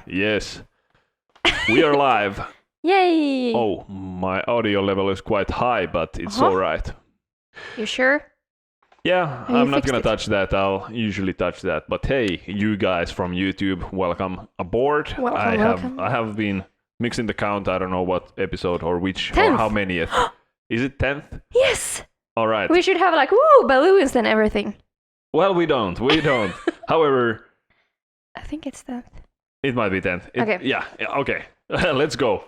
Yes, we are live. Yay! Oh, my audio level is quite high, but it's Uh-huh. alright. You sure? Yeah, You I'm not fixed gonna it. touch that. I'll usually touch that. But hey, you guys from YouTube, welcome aboard. Welcome. I have been mixing the count. I don't know what episode or which or 10th. how many. Is it 10th? Yes! All right. We should have like, woo, balloons and everything. Well, we don't. However, I think it's 10th. it might be 10th. Okay. Yeah, okay. Let's go.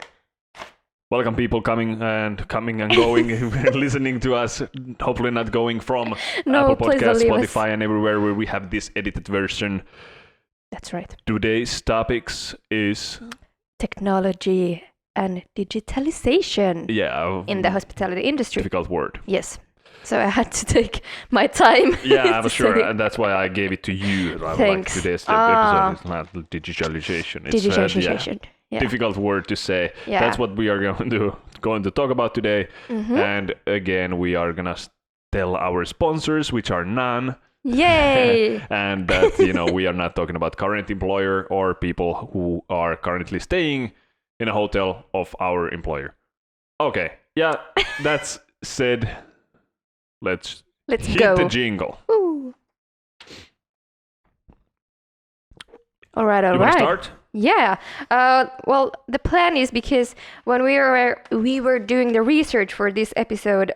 Welcome people coming and going, listening to us, hopefully not going from No, Apple please don't Podcasts, leave us. Spotify, and everywhere where we have this edited version. That's right. Today's topics is... Technology and digitalization in the hospitality industry. Difficult word. Yes. So I had to take my time. Yeah, I'm to sure, say. and that's why I gave it to you. Thanks. Like today's Ah. episode is not digitalization. It's Digitalization. Yeah. difficult word to say. Yeah. That's what we are going to talk about today. Mhm. And again, we are gonna tell our sponsors, which are none. Yay! And that we are not talking about current employer or people who are currently staying in a hotel of our employer. Okay, yeah, that's said. Let's hit go. the jingle. Ooh. All right. You want to start? Yeah. Well, the plan is because when we were doing the research for this episode,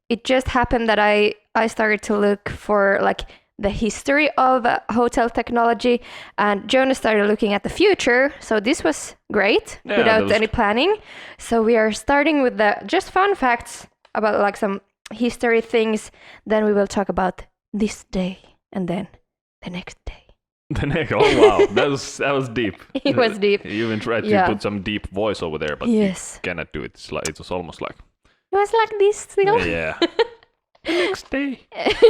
it just happened that I started to look for like the history of hotel technology, and Jonas started looking at the future. So this was great without any planning. So we are starting with the just fun facts about like some history things. Then we will talk about this day, and then the next day. The neck. Oh wow, that was deep. It was deep. You even tried to put some deep voice over there, but Yes. you cannot do it. It was almost like It was like this still. yeah. The next day.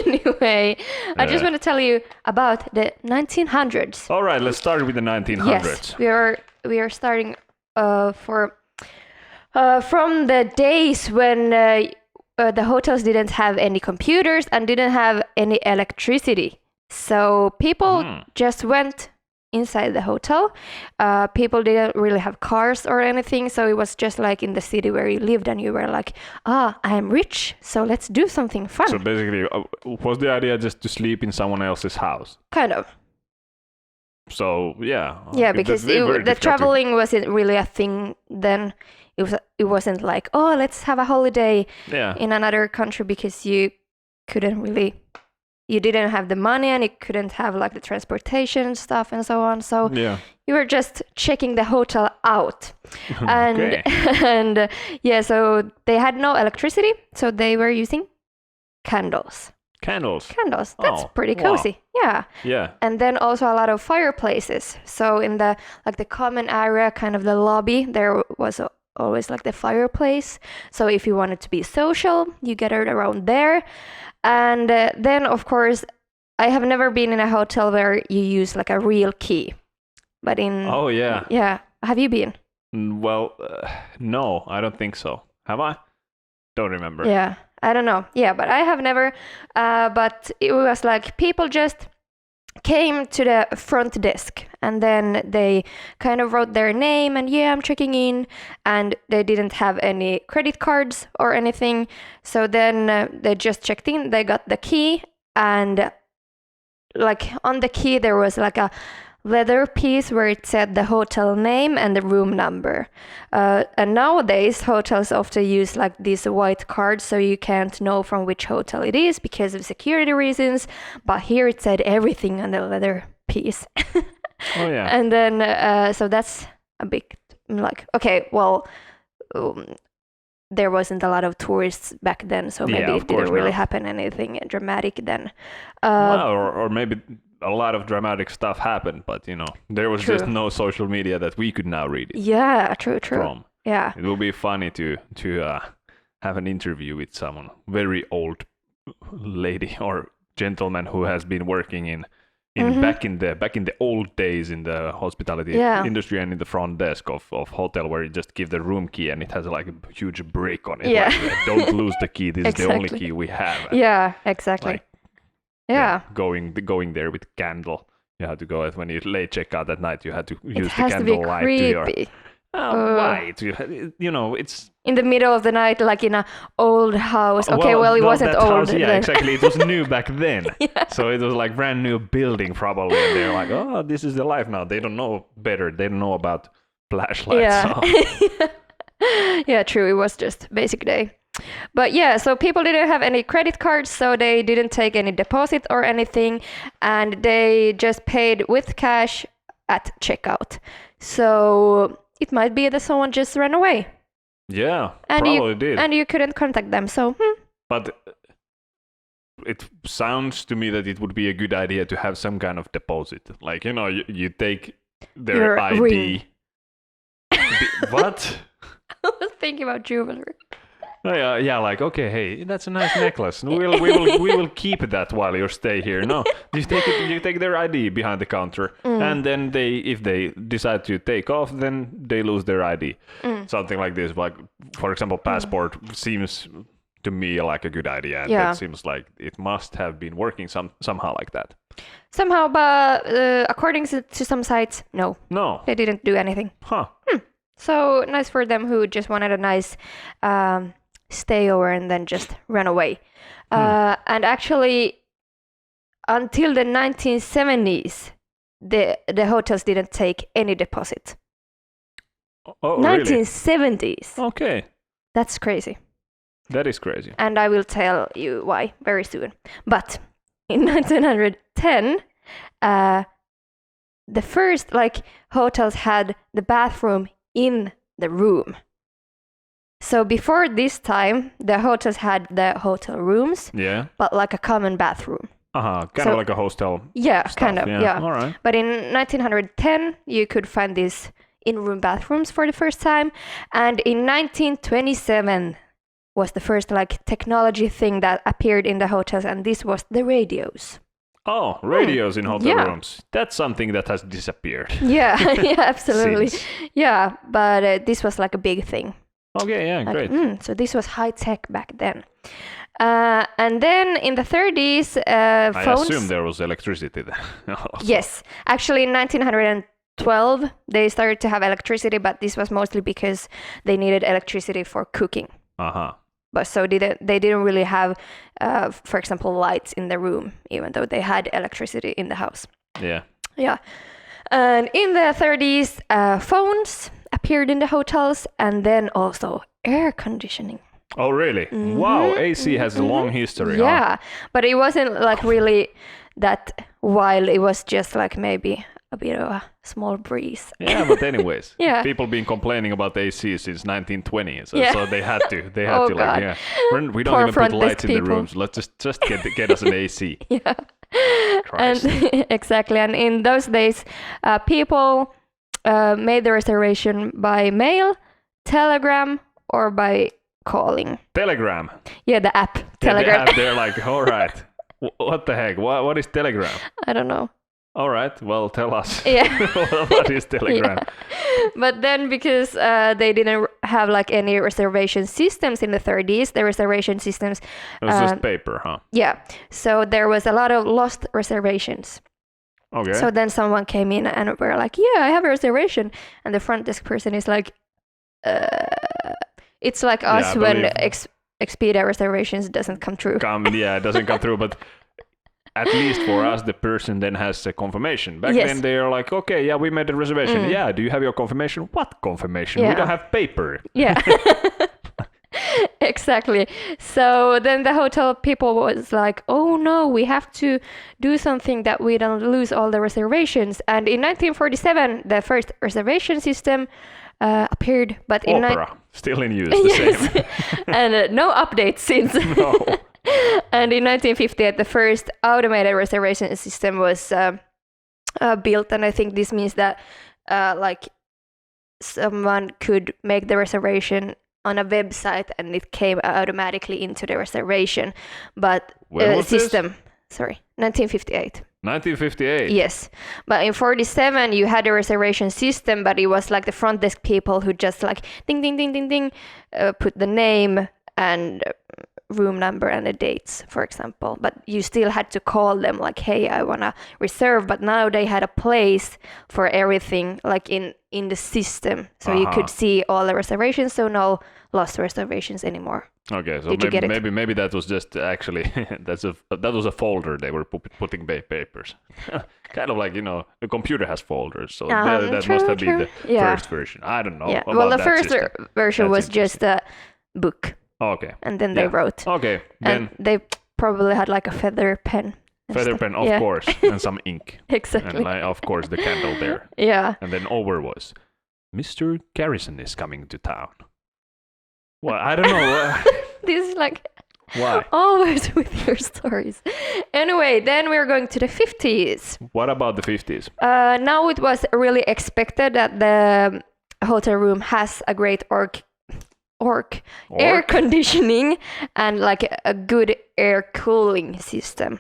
Anyway, I just want to tell you about the 1900s. All right, let's start with the 1900s. Yes, we are starting from the days when the hotels didn't have any computers and didn't have any electricity. So people just went inside the hotel. People didn't really have cars or anything, so it was just like in the city where you lived, and you were like, I am rich, so let's do something fun. So basically, was the idea just to sleep in someone else's house? Kind of. So yeah. Yeah, because the traveling wasn't really a thing then. It wasn't like, let's have a holiday in another country, because you didn't have the money, and you couldn't have like the transportation stuff and so on. So you were just checking the hotel out. And so they had no electricity, so they were using candles. Candles. That's pretty cozy. Wow. Yeah. Yeah. And then also a lot of fireplaces. So in the common area, kind of the lobby, there was always like the fireplace. So if you wanted to be social, you gathered around there. And then, of course, I have never been in a hotel where you use like a real key. But Oh, yeah. Yeah. Have you been? Well, no, I don't think so. Have I? Don't remember. Yeah. I don't know. Yeah, but I have never. But it was like people just came to the front desk, and then they kind of wrote their name and I'm checking in, and they didn't have any credit cards or anything. So then they just checked in, they got the key, and like on the key there was like a leather piece where it said the hotel name and the room number. And nowadays hotels often use like these white cards, so you can't know from which hotel it is because of security reasons. But here it said everything on the leather piece. Oh yeah. And then so that's a big like, okay, well, there wasn't a lot of tourists back then, so maybe it didn't really happen anything dramatic then. Or maybe a lot of dramatic stuff happened, but there was just no social media that we could now read it. Yeah, true. From. Yeah. It will be funny to have an interview with someone very old lady or gentleman who has been working in back in the old days in the hospitality industry and in the front desk of hotel, where you just give the room key and it has like a huge brick on it. Yeah. Like, don't lose the key. This is the only key we have. Yeah, exactly. Like, going there with candle, You had to go when you late check out at night. You had to use It has the to be candlelight to your. creepy. Why? It's in the middle of the night, like in an old house. Okay, well, it not wasn't that old. house, yeah, then. exactly. It was new back then. Yeah. So it was like brand new building probably, and they're like, oh, this is the life now. They don't know better. They don't know about flashlights. Yeah. So. Yeah, true. It was just basic day. But yeah, so people didn't have any credit cards, so they didn't take any deposit or anything, and they just paid with cash at checkout. So it might be that someone just ran away. Yeah, And probably did. And you couldn't contact them, so... But it sounds to me that it would be a good idea to have some kind of deposit. Like, you take their Your ID. ring. What? I was thinking about jewelry. Oh, yeah, like, okay, hey, that's a nice necklace. We will keep that while you stay here. No, you take their ID behind the counter, and then if they decide to take off, then they lose their ID. Something like this, like, for example, passport seems to me like a good idea, and Yeah. it seems like it must have been working somehow like that. Somehow, but according to some sites, no, they didn't do anything. Huh. So nice for them who just wanted a nice stay over and then just ran away. And actually, until the 1970s, the hotels didn't take any deposit. Oh, 1970s. Really? Okay. That's crazy. That is crazy. And I will tell you why very soon. But in 1910, the first hotels had the bathroom in the room. So before this time, the hotels had the hotel rooms, but like a common bathroom. Kind of like a hostel. Yeah, stuff. kind of, yeah. All right. But in 1910, you could find these in-room bathrooms for the first time. And in 1927 was the first technology thing that appeared in the hotels, and this was the radios. Oh, radios in hotel rooms. That's something that has disappeared. Yeah, yeah, absolutely. Yeah, but this was like a big thing. Okay, yeah, great. So this was high tech back then. And then in the 30s, phones... I assume there was electricity then. Yes. Actually, in 1912, they started to have electricity, but this was mostly because they needed electricity for cooking. But so they didn't really have, for example, lights in the room, even though they had electricity in the house. Yeah. Yeah. And in the 30s, phones appeared in the hotels, and then also air conditioning. Oh, really? Mm-hmm. Wow, AC has a long history. Yeah, but it wasn't really that wild. It was just maybe a bit of a small breeze. Yeah, but anyways, people been complaining about AC since 1920, so they had to. They had to God. We don't even put lights in the rooms. Let's just get us an AC. Yeah. Christ. And exactly, and in those days, people made the reservation by mail, telegram, or by calling. Telegram. Yeah, the app. Telegram. Yeah, the app, they're like, all right, what the heck? What is Telegram? I don't know. All right, well, tell us. Yeah. What is Telegram? Yeah. But then because they didn't have any reservation systems in the 30s, the reservation systems... It was just paper, huh? Yeah. So there was a lot of lost reservations. Okay. So then someone came in and were like, yeah, I have a reservation. And the front desk person is like, it's like us when Expedia reservations doesn't come through. It doesn't come through, but... At least for us, the person then has a confirmation. Back then, they are like, okay, yeah, we made a reservation. Yeah, do you have your confirmation? What confirmation? We don't have paper. Yeah, exactly. So then the hotel people was like, oh no, we have to do something that we don't lose all the reservations. And in 1947, the first reservation system appeared. But Opera, still in use, the same. And no updates since. No. And in 1958, the first automated reservation system was built, and I think this means that someone could make the reservation on a website, and it came automatically into the reservation. But system, this? Sorry, 1958. 1958. Yes, but in 47 you had a reservation system, but it was the front desk people who just ding ding ding ding ding, put the name and room number and the dates, for example. But you still had to call them like, hey, I want to reserve. But now they had a place for everything like in the system. So you could see all the reservations. So no lost reservations anymore. Okay, so maybe that was just actually that was a folder they were putting papers. Kind of like, a computer has folders, so that must have been the first version. I don't know. Yeah. Well, the first version was just a book. Okay. And then they wrote. Okay. Then they probably had like a feather pen. Feather pen, of course, and some ink. Exactly. And of course the candle there. Yeah. And then over was, Mr. Garrison is coming to town. Well, I don't know. This is like why? Always with your stories. Anyway, then we're going to the 50s. What about the 50s? Now it was really expected that the hotel room has a great air conditioning and like a good air cooling system.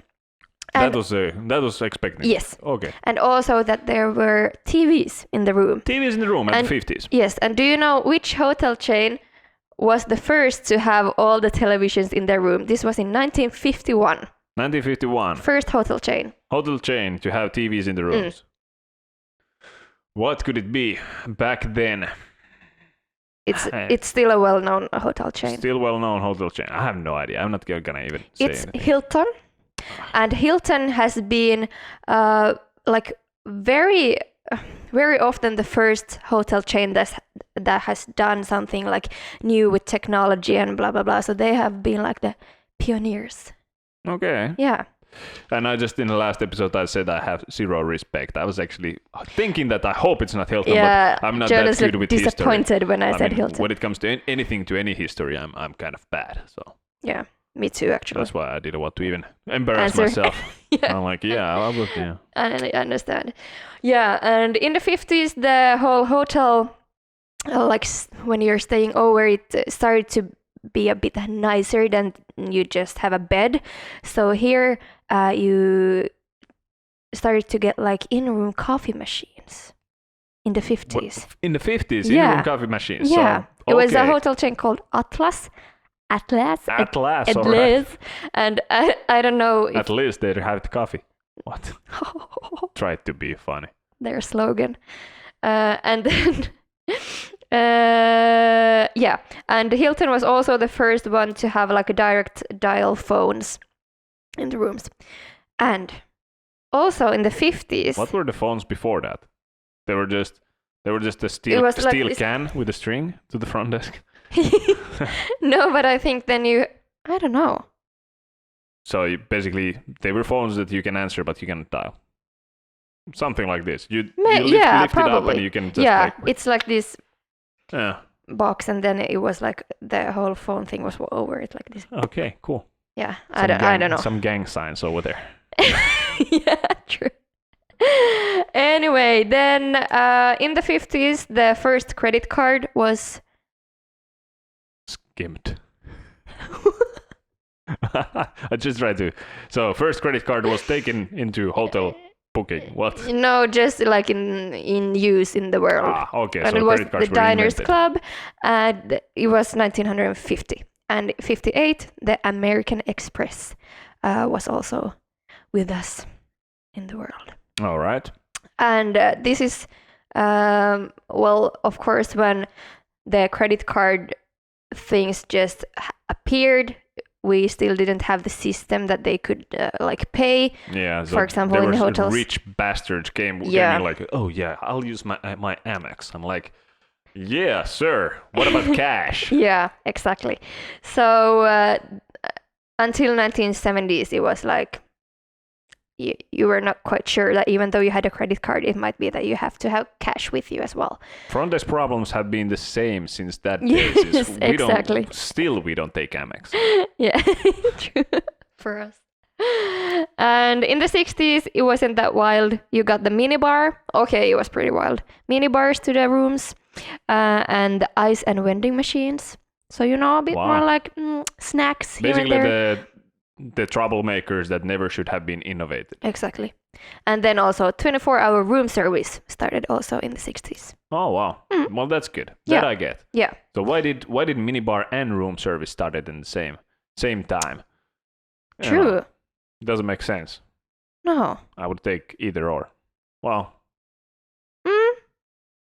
And that was expected. Yes. Okay. And also that there were TVs in the room. TVs in the room at the 50s. Yes. And do you know which hotel chain was the first to have all the televisions in their room? This was in 1951. 1951. First hotel chain. Hotel chain to have TVs in the rooms. What could it be back then? It's still a well-known hotel chain. Still well-known hotel chain. I have no idea. I'm not gonna even say anything. It's Hilton. And Hilton has been like very often the first hotel chain that has done something like new with technology and blah blah blah. So they have been like the pioneers. Okay. Yeah. And I just in the last episode I said I have zero respect. I was actually thinking that I hope it's not Hilton, but I'm not that good with history. Disappointed when I said Hilton. When it comes to anything to any history, I'm kind of bad. So. Yeah. Me too, actually. That's why I didn't want to even embarrass myself. Yeah. I'm like, I would, yeah. I understand. Yeah, and in the 50s, the whole hotel, like when you're staying over, it started to be a bit nicer than you just have a bed. So here, you started to get like in-room coffee machines in the 50s. In the 50s, in-room coffee machines? Yeah, so, it was a hotel chain called Atlas, right. And I don't know if... At least they have the coffee. What? Try to be funny. Their slogan. And then... and Hilton was also the first one to have like a direct dial phones in the rooms. And also in the 50s... What were the phones before that? They were just a steel can with a string to the front desk? No, but I think then I don't know. So basically, they were phones that you can answer, but you cannot dial. Something like this. You lift probably. It up and you can just it's like this box, and then it was like the whole phone thing was over it like this. Okay, cool. Yeah, I don't know. Some gang signs over there. Yeah, true. Anyway, then in the 50s, the first credit card was... Skimmed. I just tried to. So first credit card was taken into hotel booking. What? No, just like in use in the world. Okay. And so it was credit cards the were Diners invented. Club, and it was 1950. And 58, the American Express was also with us in the world. All right. And this is, of course, when the credit card things just appeared, we still didn't have the system that they could pay. Yeah. So for example, in hotels, rich bastards came in like, oh yeah, I'll use my Amex. I'm like, yeah, sir. What about cash? Yeah, exactly. So until 1970s, it was like you were not quite sure that even though you had a credit card, it might be that you have to have cash with you as well. Front desk problems have been the same since that day. Yes, exactly. We don't take Amex. Yeah, true for us. And in the 60s, it wasn't that wild. You got the minibar. Okay, it was pretty wild. Minibars to the rooms and ice and vending machines. So, a bit more like snacks here and there. Basically, the troublemakers that never should have been innovated. Exactly. And then also 24-hour room service started also in the 60s. Oh, wow. Well, that's good. Yeah. That I get. Yeah. So why did minibar and room service started in the same same time. You True. know, it doesn't make sense. No. I would take either or. Well,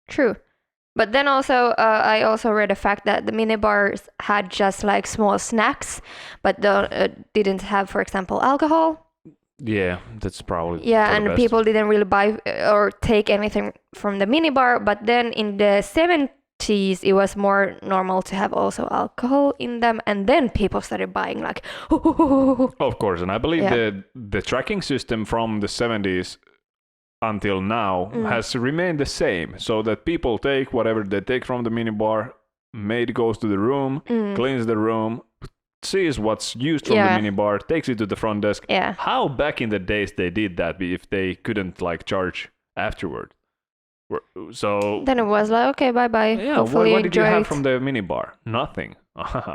True. But then also, I also read a fact that the minibars had just like small snacks, but didn't have, for example, alcohol. yeah, that's probably Yeah, for the and best. people didn't really buy or take anything from the minibar. But then in the 70s, it was more normal to have also alcohol in them, and then people started buying like. Of course, and I believe Yeah. the tracking system from the 70s until now has remained the same, so that people take whatever they take from the minibar, maid goes to the room, cleans the room, sees what's used from the minibar, takes it to the front desk. Yeah. How back in the days they did that if they couldn't like charge afterward? So Then it was like, okay, bye bye. yeah, Hopefully what did you enjoy have it. from the minibar? Nothing.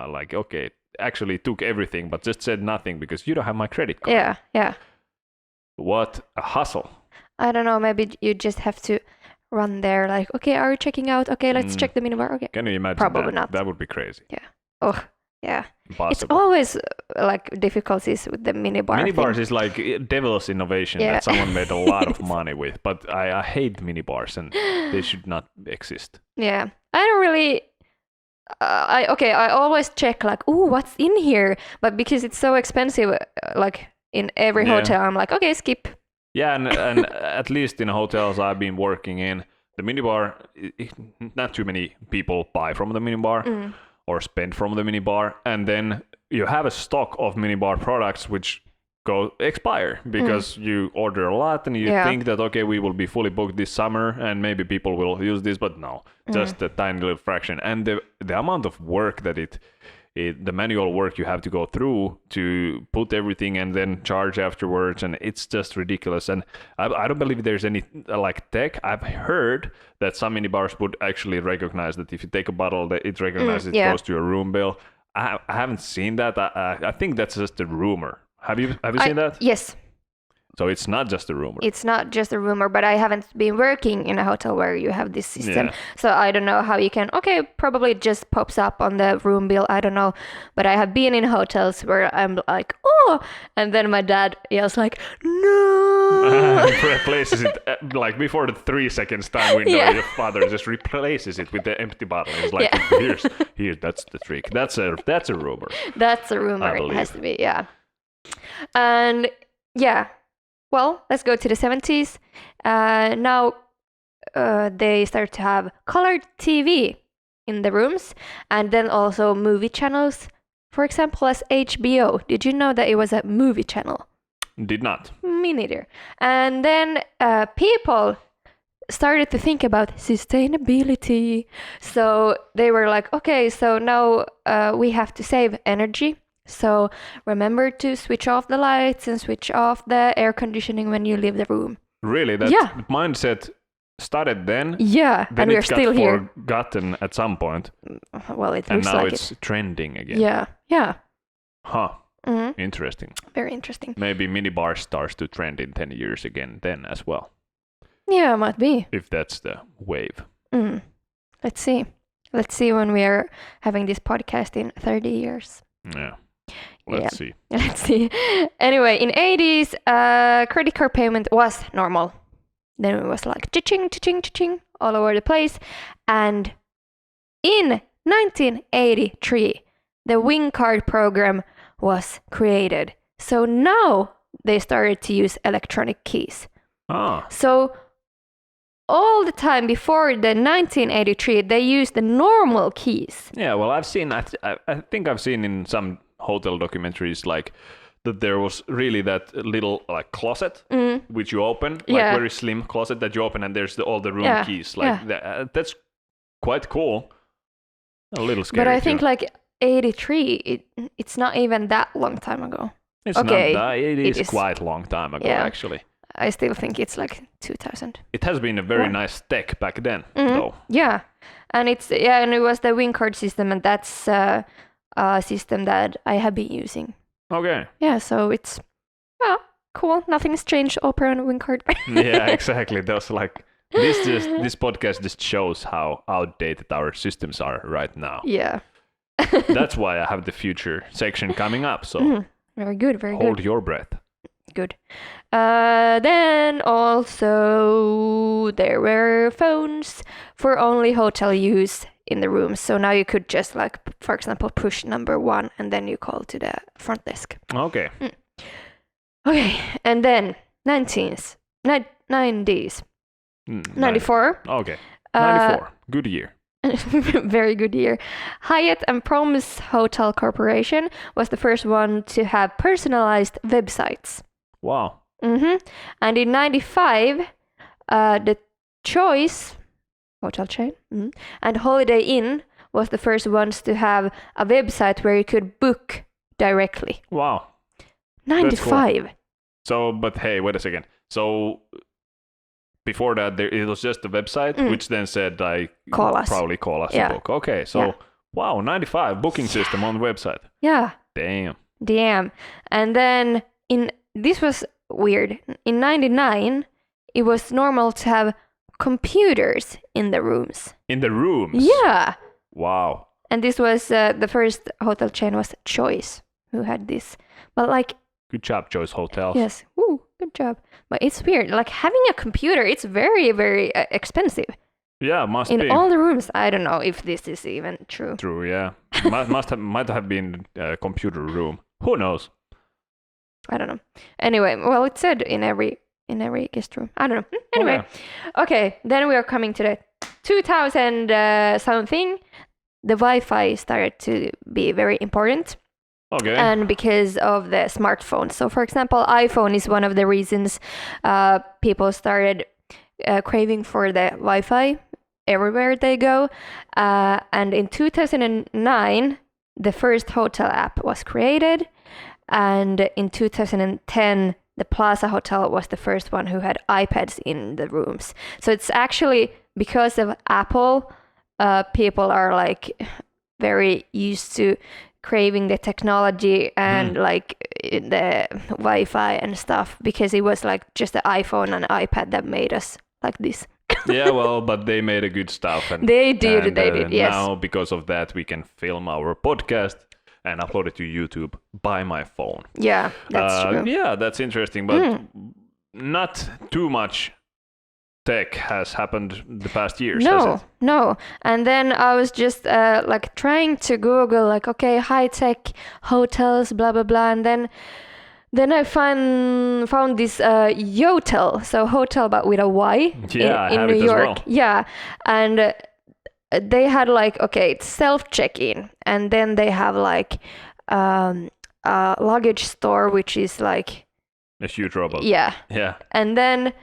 Like, okay, actually took everything, but just said nothing because you don't have my credit card. Yeah, yeah. What a hustle. I don't know, maybe you just have to run there like, okay, are you checking out? Okay, let's check the minibar. Okay. Can you imagine Probably that? not. That would be crazy. Yeah. Oh, yeah. Impossible. It's always like difficulties with the minibar. Minibars thing. is like devil's innovation Yeah. that someone made a lot of money with, but I hate minibars and they should not exist. Yeah. I don't really I always check like, ooh, what's in here? But because it's so expensive like in every Yeah. hotel, I'm like, okay, skip. Yeah, and at least in hotels I've been working in, the minibar, not too many people buy from the minibar or spend from the minibar, and then you have a stock of minibar products which go expire because you order a lot and you think that, okay, we will be fully booked this summer and maybe people will use this, but no, just a tiny little fraction. And the amount of work that the manual work you have to go through to put everything and then charge afterwards, and it's just ridiculous. And I don't believe there's any like tech. I've heard that some minibars would actually recognize that if you take a bottle, that it recognizes it goes to your room bill. I haven't seen that. I think that's just a rumor. Have you seen that? Yes. So it's not just a rumor. It's not just a rumor, but I haven't been working in a hotel where you have this system. Yeah. So I don't know how you can, okay, probably it just pops up on the room bill. I don't know. But I have been in hotels where I'm like, oh, and then my dad yells like, no. Replaces it like before the 3 seconds time window. Yeah. Your father just replaces it with the empty bottle. It's like, here's that's the trick. That's a rumor. That's a rumor. It has to be, yeah. And yeah. Well, let's go to the 70s. Now they start to have colored TV in the rooms, and then also movie channels. For example, as HBO. Did you know that it was a movie channel? Did not. Me neither. And then people started to think about sustainability. So they were like, okay, so now we have to save energy. So remember to switch off the lights and switch off the air conditioning when you leave the room. Really? That mindset started then? Yeah, then and we're still here. It got forgotten at some point. Well, it and looks now like it's trending again. Yeah. Huh. Mm-hmm. Interesting. Very interesting. Maybe minibar starts to trend in 10 years again then as well. Yeah, might be. If that's the wave. Let's see. Let's see when we are having this podcast in 30 years. Yeah. Let's see. Let's see. Anyway, in 80s, credit card payment was normal. Then it was like cha-ching, cha-ching, cha-ching all over the place. And in 1983, the Wing Card program was created. So now they started to use electronic keys. So all the time before the 1983, they used the normal keys. Yeah, well, I've seen, I think I've seen in some hotel documentaries like that there was really that little like closet which you open, like very slim closet that you open, and there's all the room keys. Like that's quite cool. A little scary. But I think like 83, it's not even that long time ago. It's not that. It is quite a long time ago, actually. I still think it's like 2000. It has been a very nice tech back then, though. Yeah, and and it was the Wing Card system, and that's a system that I have been using. Okay. Yeah, so it's cool. Nothing's changed. Opera and Wing Card. Yeah, exactly. Those like this podcast just shows how outdated our systems are right now. Yeah. That's why I have the future section coming up. So Very good, very hold good. your breath. Good. Then also there were phones for only hotel use in the rooms. So now you could just like, for example, push number 1 and then you call to the front desk. Okay. Okay, and then 90s, 94. Okay. 94. Good year. Very good year. Hyatt and Promise Hotel Corporation was the first one to have personalized websites. Wow. And in 95, the Choice hotel chain and Holiday Inn was the first ones to have a website where you could book directly. Wow. 95. Cool. So, but hey, wait a second. So before that, it was just a website, which then said like probably call us a book. Okay, so wow, 95 booking system on the website. Yeah. Damn. And then this was weird. In 99, it was normal to have computers in the rooms. In the rooms? Yeah. Wow. And this was the first hotel chain was Choice who had this. But like, good job, Choice Hotels. yes. Woo, good job. But it's weird. Like having a computer, it's very, very expensive. Yeah, must in be. In all the rooms. I don't know if this is even true. True, yeah. might have been a computer room. Who knows? I don't know. Anyway, well, it said in every guest room. I don't know. Anyway, okay. Then we are coming to the 2000 something. The Wi-Fi started to be very important. Okay. And because of the smartphones. So, for example, iPhone is one of the reasons people started craving for the Wi-Fi everywhere they go. And in 2009, the first hotel app was created. And in 2010, the Plaza Hotel was the first one who had iPads in the rooms. So it's actually because of Apple, people are like very used to craving the technology and like the Wi-Fi and stuff, because it was like just the iPhone and iPad that made us like this. Yeah, well, but they made a good stuff. And, they did, yes. Now, because of that, we can film our podcast and upload it to YouTube by my phone. Yeah, that's true. Yeah, that's interesting, but not too much tech has happened the past years, has it? No. And then I was just like trying to Google like, okay, high-tech hotels, blah, blah, blah. And then I found this Yotel, so hotel but with a Y in New York. Well. Yeah, and they had like, okay, it's self-check-in, and then they have like a luggage store, which is like a huge robot. Yeah. And then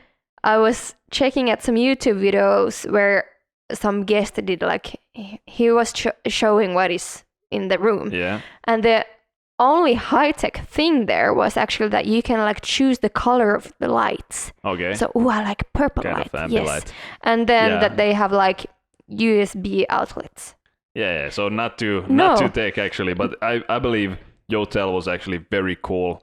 I was checking at some YouTube videos where some guest did like, he was showing what is in the room. Yeah. And the only high-tech thing there was actually that you can like choose the color of the lights. Okay. So, I like purple kind light. Of yes. light. And then that they have like USB outlets. Yeah. So not too tech actually, but I believe Yotel was actually very cool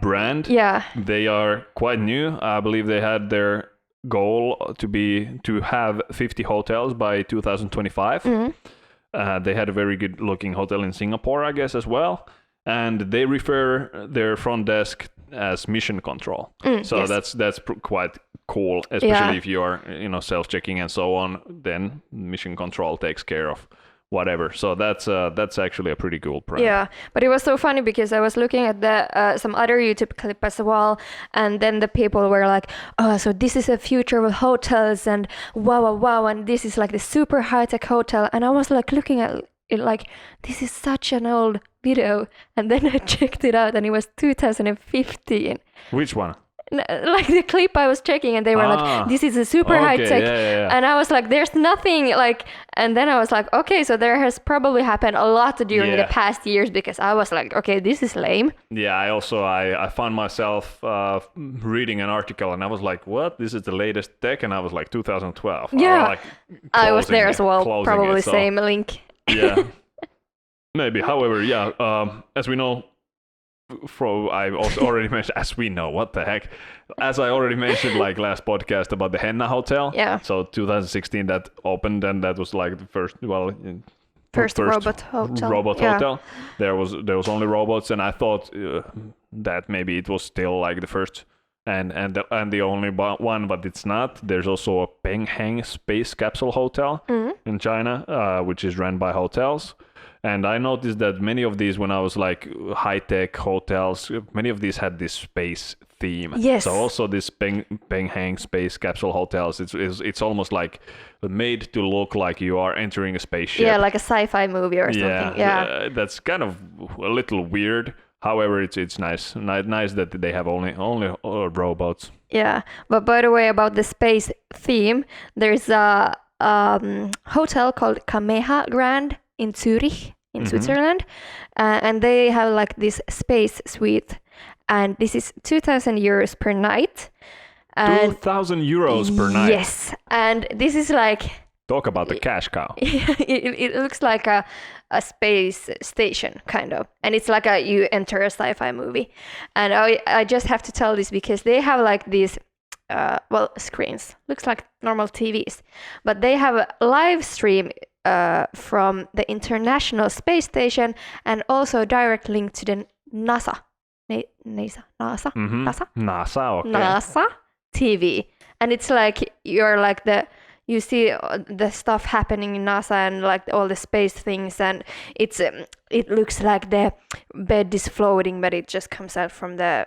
brand. Yeah. They are quite new. I believe they had their goal to have 50 hotels by 2025. They had a very good looking hotel in Singapore, I guess, as well. And they refer their front desk as mission control. So yes. that's quite cool, especially if you are self-checking and so on. Then mission control takes care of whatever. So that's actually a pretty cool brand. Yeah, but it was so funny because I was looking at the some other YouTube clip as well, and then the people were like, "Oh, so this is a future of hotels, and wow, and this is like the super high-tech hotel." And I was like looking at it like, this is such an old video, and then I checked it out, and it was 2015. Which one? Like the clip I was checking, and they were like, this is a super high tech. Yeah. And I was like, there's nothing like, and then I was like, okay, so there has probably happened a lot during the past years, because I was like, okay, this is lame. Yeah, I found myself reading an article, and I was like, what? This is the latest tech? And I was like, 2012. Yeah, I was there as well, probably same link. Yeah, maybe. However, as we know, I also already mentioned, as we know, what the heck, as I already mentioned like last podcast about the Henna Hotel. Yeah. So 2016 that opened, and that was like the first, first robot hotel. Robot hotel. There was only robots, and I thought that maybe it was still like the first and the only one, but it's not. There's also a Penghang space capsule hotel in China, which is run by hotels. And I noticed that many of these, when I was like high-tech hotels, many of these had this space theme. Yes. So also this Penghang space capsule hotels, it's almost like made to look like you are entering a spaceship. Yeah, like a sci-fi movie or something. Yeah. That's kind of a little weird. However, it's nice that they have only robots. Yeah, but by the way, about the space theme, there's a hotel called Kameha Grand in Zurich, in Switzerland, and they have like this space suite, and this is 2,000 euros per night. 2,000 euros per night. Yes, and this is like. Talk about the cash cow. It looks like a space station, kind of. And it's like you enter a sci-fi movie. And I just have to tell this because they have like these, screens. Looks like normal TVs. But they have a live stream from the International Space Station and also direct link to the NASA. NASA? Mm-hmm. NASA, okay. NASA TV. And it's like you're like you see the stuff happening in NASA and like all the space things, and it looks like the bed is floating, but it just comes out from the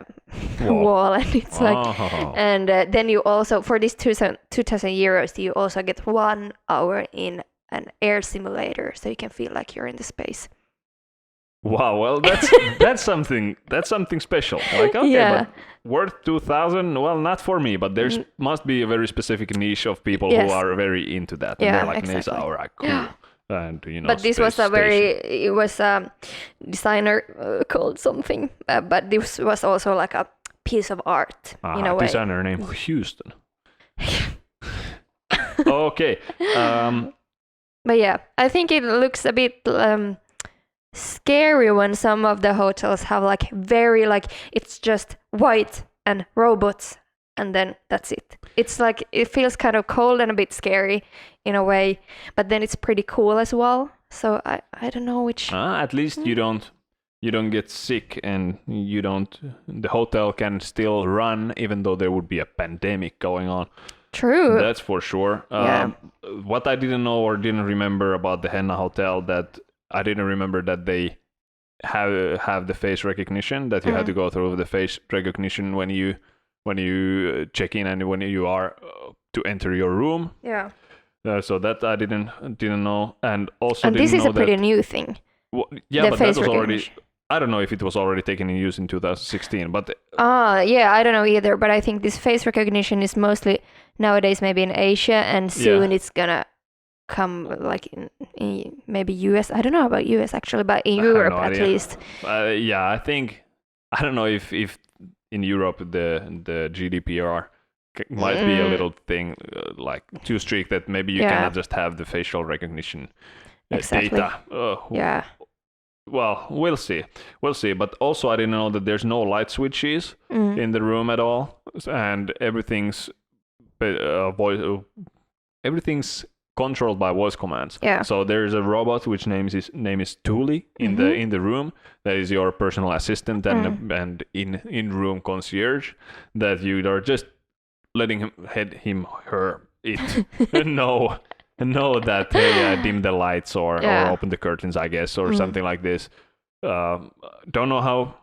wall, and it's like, and then you also for this 2,000 euros you also get 1 hour in an air simulator, so you can feel like you're in the space. Wow, well that's something special. Like but worth 2,000? Well, not for me, but there must be a very specific niche of people who are very into that, and they're like, exactly. NASA, alright, cool. Yeah. And but this was it was a designer called something, but this was also like a piece of art in a way. Designer named Houston. Okay. But yeah, I think it looks a bit scary when some of the hotels have like very like it's just white and robots and then that's it. It's like it feels kind of cold and a bit scary in a way, but then it's pretty cool as well. So I don't know which. At least you don't get sick, and the hotel can still run even though there would be a pandemic going on. True. That's for sure. What I didn't know or didn't remember about the Henna Hotel, that I didn't remember that they have the face recognition, that you have to go through the face recognition when you check in and when you are to enter your room. Yeah. So that I didn't know, and also and didn't this is know a pretty that, new thing. Well, the but face that was already. recognition. I don't know if it was already taken in use in 2016, but. I don't know either. But I think this face recognition is mostly nowadays maybe in Asia, and soon it's gonna come like in maybe US. I don't know about US actually, but in Europe at least. I think I don't know if in Europe the GDPR might be a little thing like too strict, that maybe you cannot just have the facial recognition data. Well, we'll see. But also, I didn't know that there's no light switches in the room at all, and everything's everything's controlled by voice commands. Yeah. So there is a robot which name is Thule in the room, that is your personal assistant and in room concierge, that you are just letting it know that hey, dim the lights or open the curtains, I guess, or something like this. Don't know how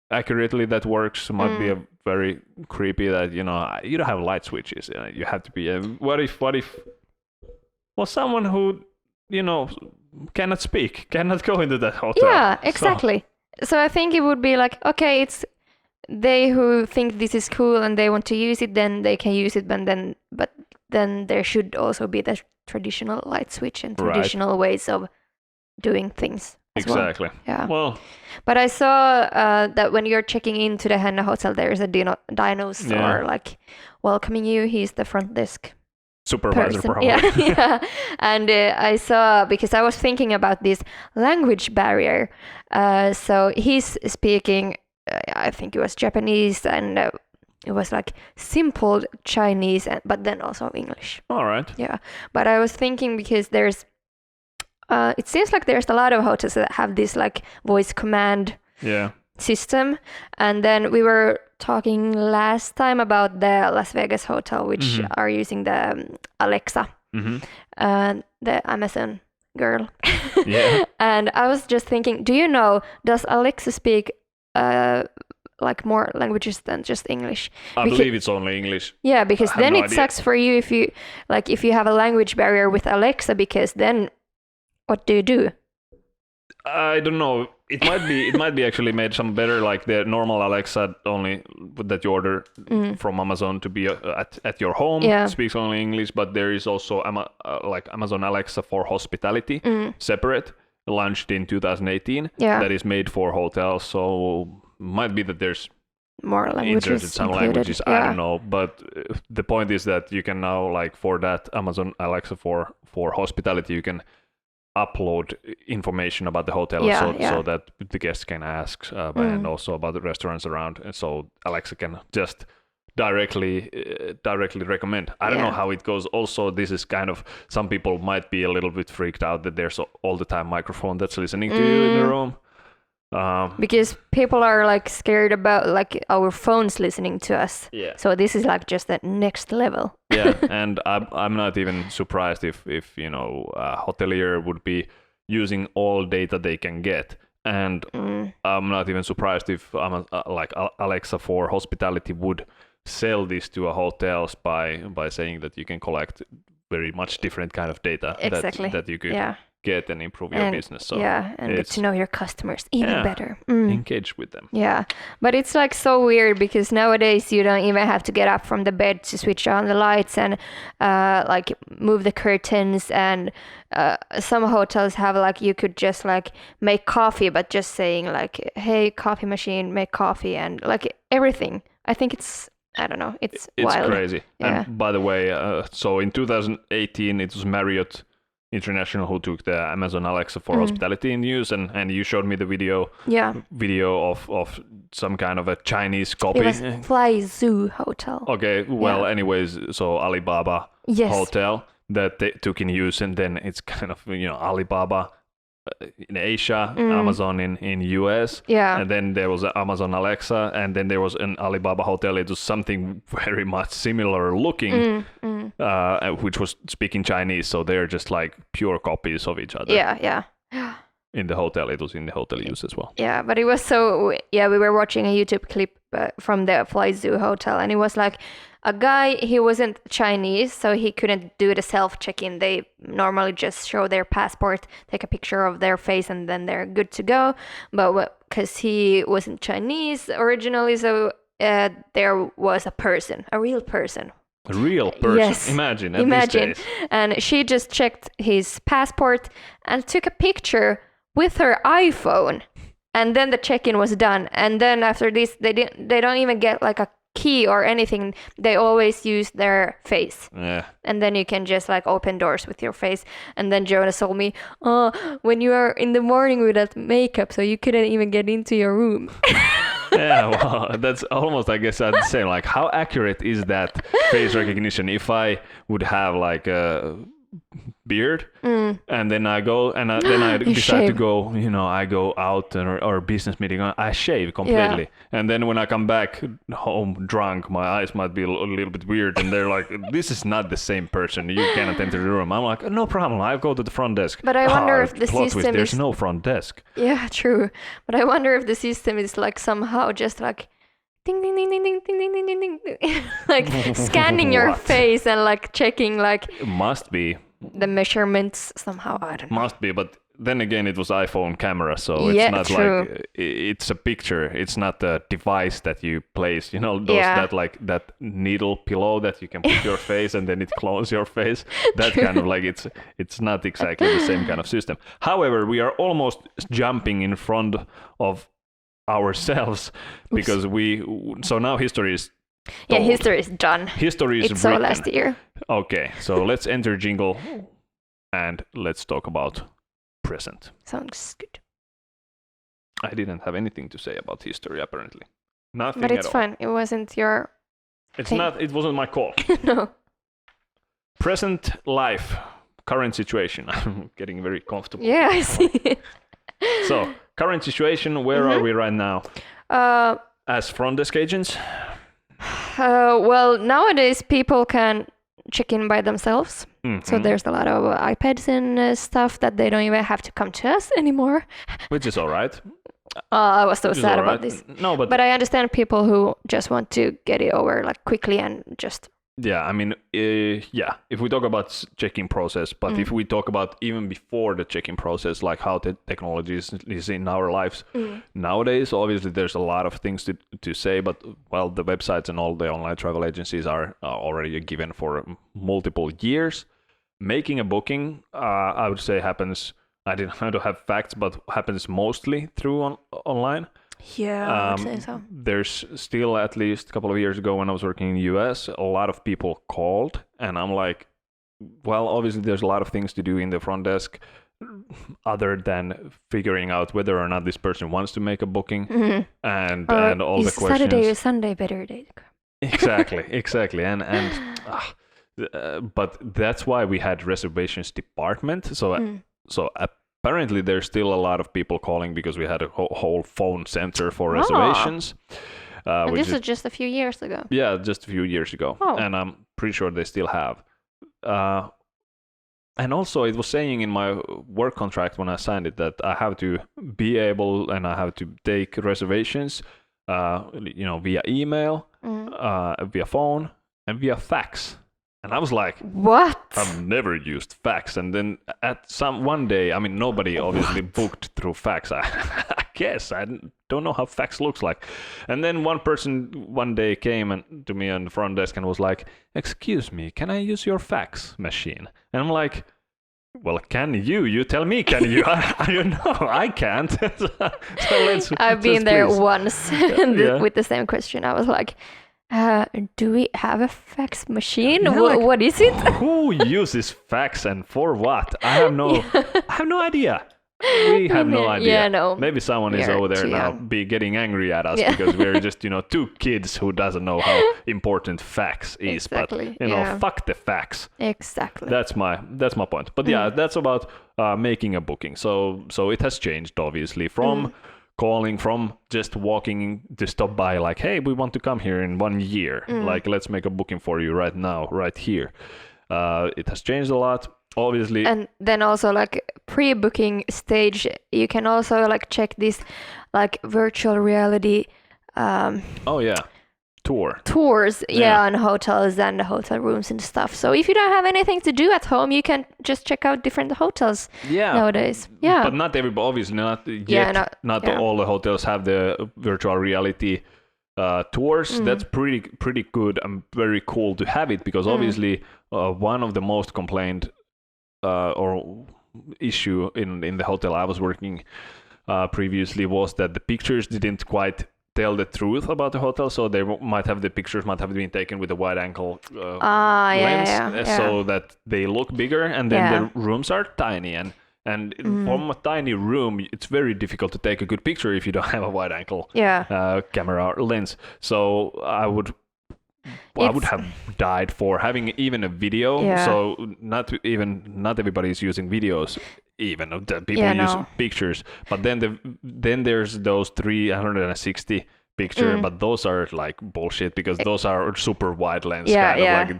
accurately that works. Might be a very creepy that you don't have light switches. You have to be. What if? Well, someone who cannot speak, cannot go into that hotel. Yeah, exactly. So I think it would be like, okay, it's they who think this is cool and they want to use it, then they can use it, but then there should also be the traditional light switch and traditional ways of doing things. Exactly. Well. Yeah. Well, but I saw that when you're checking into the Henna Hotel, there is a dinosaur like welcoming you. He's the front desk supervisor, probably. Yeah. And I saw, because I was thinking about this language barrier. So he's speaking, I think it was Japanese, and it was like simple Chinese, but then also English. All right. Yeah. But I was thinking, because there's it seems like there's a lot of hotels that have this like voice command Yeah. system. And then we were talking last time about the Las Vegas hotel, which are using the Alexa, the Amazon girl. Yeah. And I was just thinking, do you know, does Alexa speak like more languages than just English? I believe it's only English. Yeah, because I have then no it idea. sucks for you if you have a language barrier with Alexa, because then what do you do? I don't know. It might be actually made some better, like the normal Alexa only that you order from Amazon to be at your home. Yeah. Speaks only English, but there is also like Amazon Alexa for hospitality, separate, launched in 2018. Yeah. That is made for hotels. So might be that there's More languages inserted some included. languages. Yeah. I don't know, but the point is that you can now, like for that Amazon Alexa for hospitality, you can upload information about the hotel so that the guests can ask and also about the restaurants around, and so Alexa can just directly recommend. I don't know how it goes. Also, this is kind of, some people might be a little bit freaked out that there's all the time microphone that's listening to you in the room. Because people are like scared about like our phones listening to us. Yeah. So this is like just the next level. Yeah, and I'm not even surprised if you know, a hotelier would be using all data they can get, and I'm not even surprised if like Alexa for hospitality would sell this to a hotels by saying that you can collect very much different kind of data that you could get and improve your business. So and get to know your customers even better. Engage with them. Yeah, but it's like so weird because nowadays you don't even have to get up from the bed to switch on the lights and like move the curtains, and some hotels have like you could just like make coffee, but just saying like, hey, coffee machine, make coffee, and like everything. I think it's, I don't know, it's wild. Crazy. Yeah. And by the way, so in 2018 it was Marriott International who took the Amazon Alexa for hospitality in use, and you showed me the video of some kind of a Chinese copy. It was Fly Zoo Hotel. Okay, well, anyways, so Alibaba hotel that they took in use, and then it's kind of, you know, Alibaba in Asia, Amazon in US, and then there was Amazon Alexa, and then there was an Alibaba hotel. It was something very much similar looking, which was speaking Chinese, so they're just like pure copies of each other. Yeah. In the hotel, it was in the hotel use as well. Yeah, but it was so, we were watching a YouTube clip from the Fly Zoo Hotel, and it was like a guy, he wasn't Chinese, so he couldn't do the self-check-in. They normally just show their passport, take a picture of their face, and then they're good to go. But because he wasn't Chinese originally, so there was a real person. A real person. Yes. Imagine. These days. And she just checked his passport and took a picture with her iPhone, and then the check-in was done. And then after this, they don't even get like a key or anything. They always use their face. Yeah. And then you can just like open doors with your face. And then Jonas told me, oh, when you are in the morning with that makeup, so you couldn't even get into your room. Yeah, well, that's almost, I guess I'd say, like, how accurate is that face recognition? If I would have like a beard and then I go and then I decide to go, you know, I go out or business meeting, I shave completely, and then when I come back home drunk, my eyes might be a little bit weird, and they're like, this is not the same person, you cannot enter the room. I'm like, no problem, I'll go to the front desk. But I wonder if the system there's no front desk. Yeah, true. But I wonder if the system is like somehow just like ding ding ding ding ding ding ding ding ding ding, like scanning your face and like checking like it must be the measurements somehow. I don't know. Must be, but then again, it was iPhone camera, so it's not like it's a picture. It's not a device that you place. You know, those that needle pillow that you can put your face and then it clones your face. That kind of like it's not exactly the same kind of system. However, we are almost jumping in front of ourselves because so now history is told. History is done. History is it's written. So last year. Okay, so let's enter jingle and let's talk about present. Sounds good. I didn't have anything to say about history apparently. Nothing. But it's at all. fine. It wasn't your It wasn't my call. No. Present life current situation. I'm getting very comfortable. Yeah, I see. So, current situation, where are we right now? As front desk agents? Well, nowadays people can check in by themselves. So there's a lot of iPads and stuff that they don't even have to come to us anymore. Which is all right. I was so sad about this. No, but I understand people who just want to get it over like quickly and just. Yeah, I mean, if we talk about check-in process, but if we talk about even before the check-in process, like how the technology is in our lives nowadays, obviously there's a lot of things to say, but well, the websites and all the online travel agencies are already given for multiple years. Making a booking, I would say happens, I don't have facts, but happens mostly through online. Yeah, I would say so. There's still, at least a couple of years ago when I was working in the US, a lot of people called, and I'm like, well, obviously there's a lot of things to do in the front desk other than figuring out whether or not this person wants to make a booking and all the questions. Is Saturday or Sunday better day? Exactly. But that's why we had reservations department. So apparently there's still a lot of people calling because we had a whole phone center for reservations. And this was just a few years ago. Yeah, just a few years ago. Oh. And I'm pretty sure they still have. And also it was saying in my work contract when I signed it that I have to be able and I have to take reservations, via email, via phone, and via fax. And I was like, what? I've never used fax. And then at one day, I mean, nobody obviously booked through fax. I guess. I don't know how fax looks like. And then one person one day came to me on the front desk and was like, excuse me, can I use your fax machine? And I'm like, well, can you? You tell me, can you? I don't know. I can't. so I've been there please. Once with the same question. I was like, do we have a fax machine? What is it? Who uses fax and for what? I have no idea. We have no idea. Yeah, no. Maybe someone is over there now getting angry at us because we're just, two kids who doesn't know how important fax is. Exactly. But, fuck the fax. Exactly. That's my point. But yeah, that's about making a booking. So it has changed, obviously, from calling, from just walking to stop by like, hey, we want to come here in 1 year. Like, let's make a booking for you right now, right here. It has changed a lot. Obviously. And then also like pre-booking stage, you can also like check this like virtual reality tours on hotels and hotel rooms and stuff. So if you don't have anything to do at home, you can just check out different hotels nowadays. Yeah. But not everybody, obviously not yet. Not all the hotels have the virtual reality tours. That's pretty good and very cool to have it because obviously one of the most complained or issue in the hotel I was working previously was that the pictures didn't quite tell the truth about the hotel, so they might have been taken with a wide angle lens so that they look bigger and then the rooms are tiny and from a tiny room it's very difficult to take a good picture if you don't have a wide angle camera or lens. So I would have died for having even a video. So not everybody is using videos. Even people use pictures, but then there's those 360 picture, but those are like bullshit because those are super wide lens kind of like